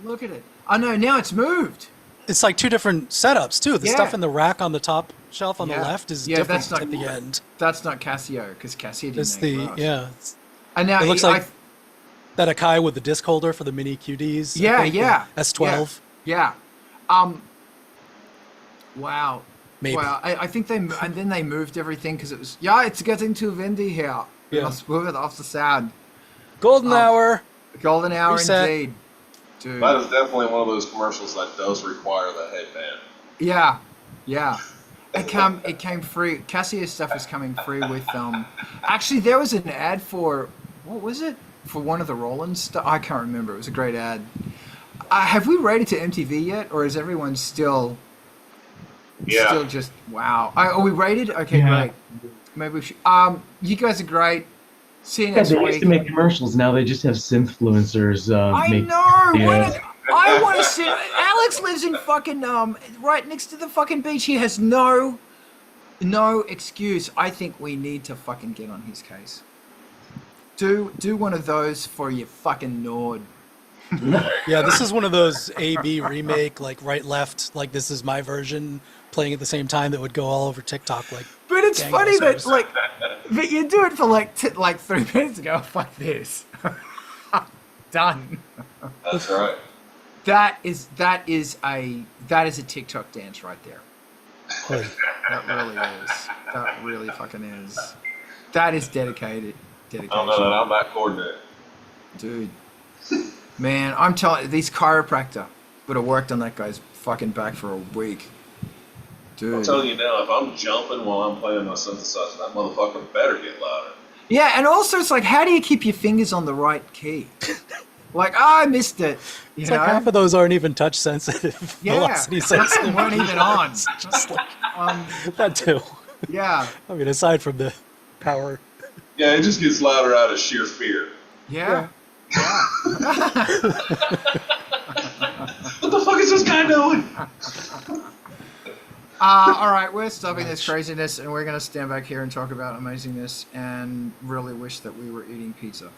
look at it. Oh no! Now it's moved. It's like two different setups too. The Yeah. stuff in the rack on the top shelf on the Yeah. left is Yeah, different that's not- at the end. That's not Casio, because Casio didn't It's make the brass. it's- And now It looks like that Akai with the disc holder for the mini QDs. I Yeah, think, yeah. S12 Yeah. Wow. maybe. Wow. I think and then they moved everything because it was, it's getting too windy here. We Yeah. must move it off the sound. Golden hour. Golden hour Reset. indeed. Dude. That is definitely one of those commercials that does require the headband. Yeah. Yeah. It came free. Casio stuff is coming free with actually there was an ad for, what was it? For one of the Roland stuff. I can't remember. It was a great ad. Have we rated to MTV yet, or is everyone still Yeah. just wow? Are we rated? Okay, Yeah. great. Maybe we should. You guys are great. See you Yeah, next they used week. to make commercials. Now they just have synthfluencers. I make know. videos. I want to see. Alex lives in fucking right next to the fucking beach. He has no excuse. I think we need to fucking get on his case. Do one of those for your fucking Nord. Yeah, this is one of those A/B remake, like right left, like this is my version playing at the same time that would go all over TikTok. Like, But it's funny that gangbusters. that you do it for like 3 minutes ago. Fuck this. Done. That's right. That is a TikTok dance right there. Like, That really is. That really fucking is. That is dedicated. I don't Dedication. know that I'm that coordinated. Dude. Man, I'm telling you, these chiropractor would have worked on that guy's fucking back for a week. I'm Dude. telling you now, if I'm jumping while I'm playing my synthesizer, that motherfucker better get louder. Yeah, and also it's like, how do you keep your fingers on the right key? Like, I missed it. You it's know? like half of those aren't even touch sensitive, Yeah, velocity some sensitive. weren't even on. Just like, Um, that too. yeah, I mean, aside from the power. Yeah, it just gets louder out of sheer fear. yeah. What the fuck is this guy doing? All right, we're stopping this craziness, and we're going to stand back here and talk about amazingness and really wish that we were eating pizza.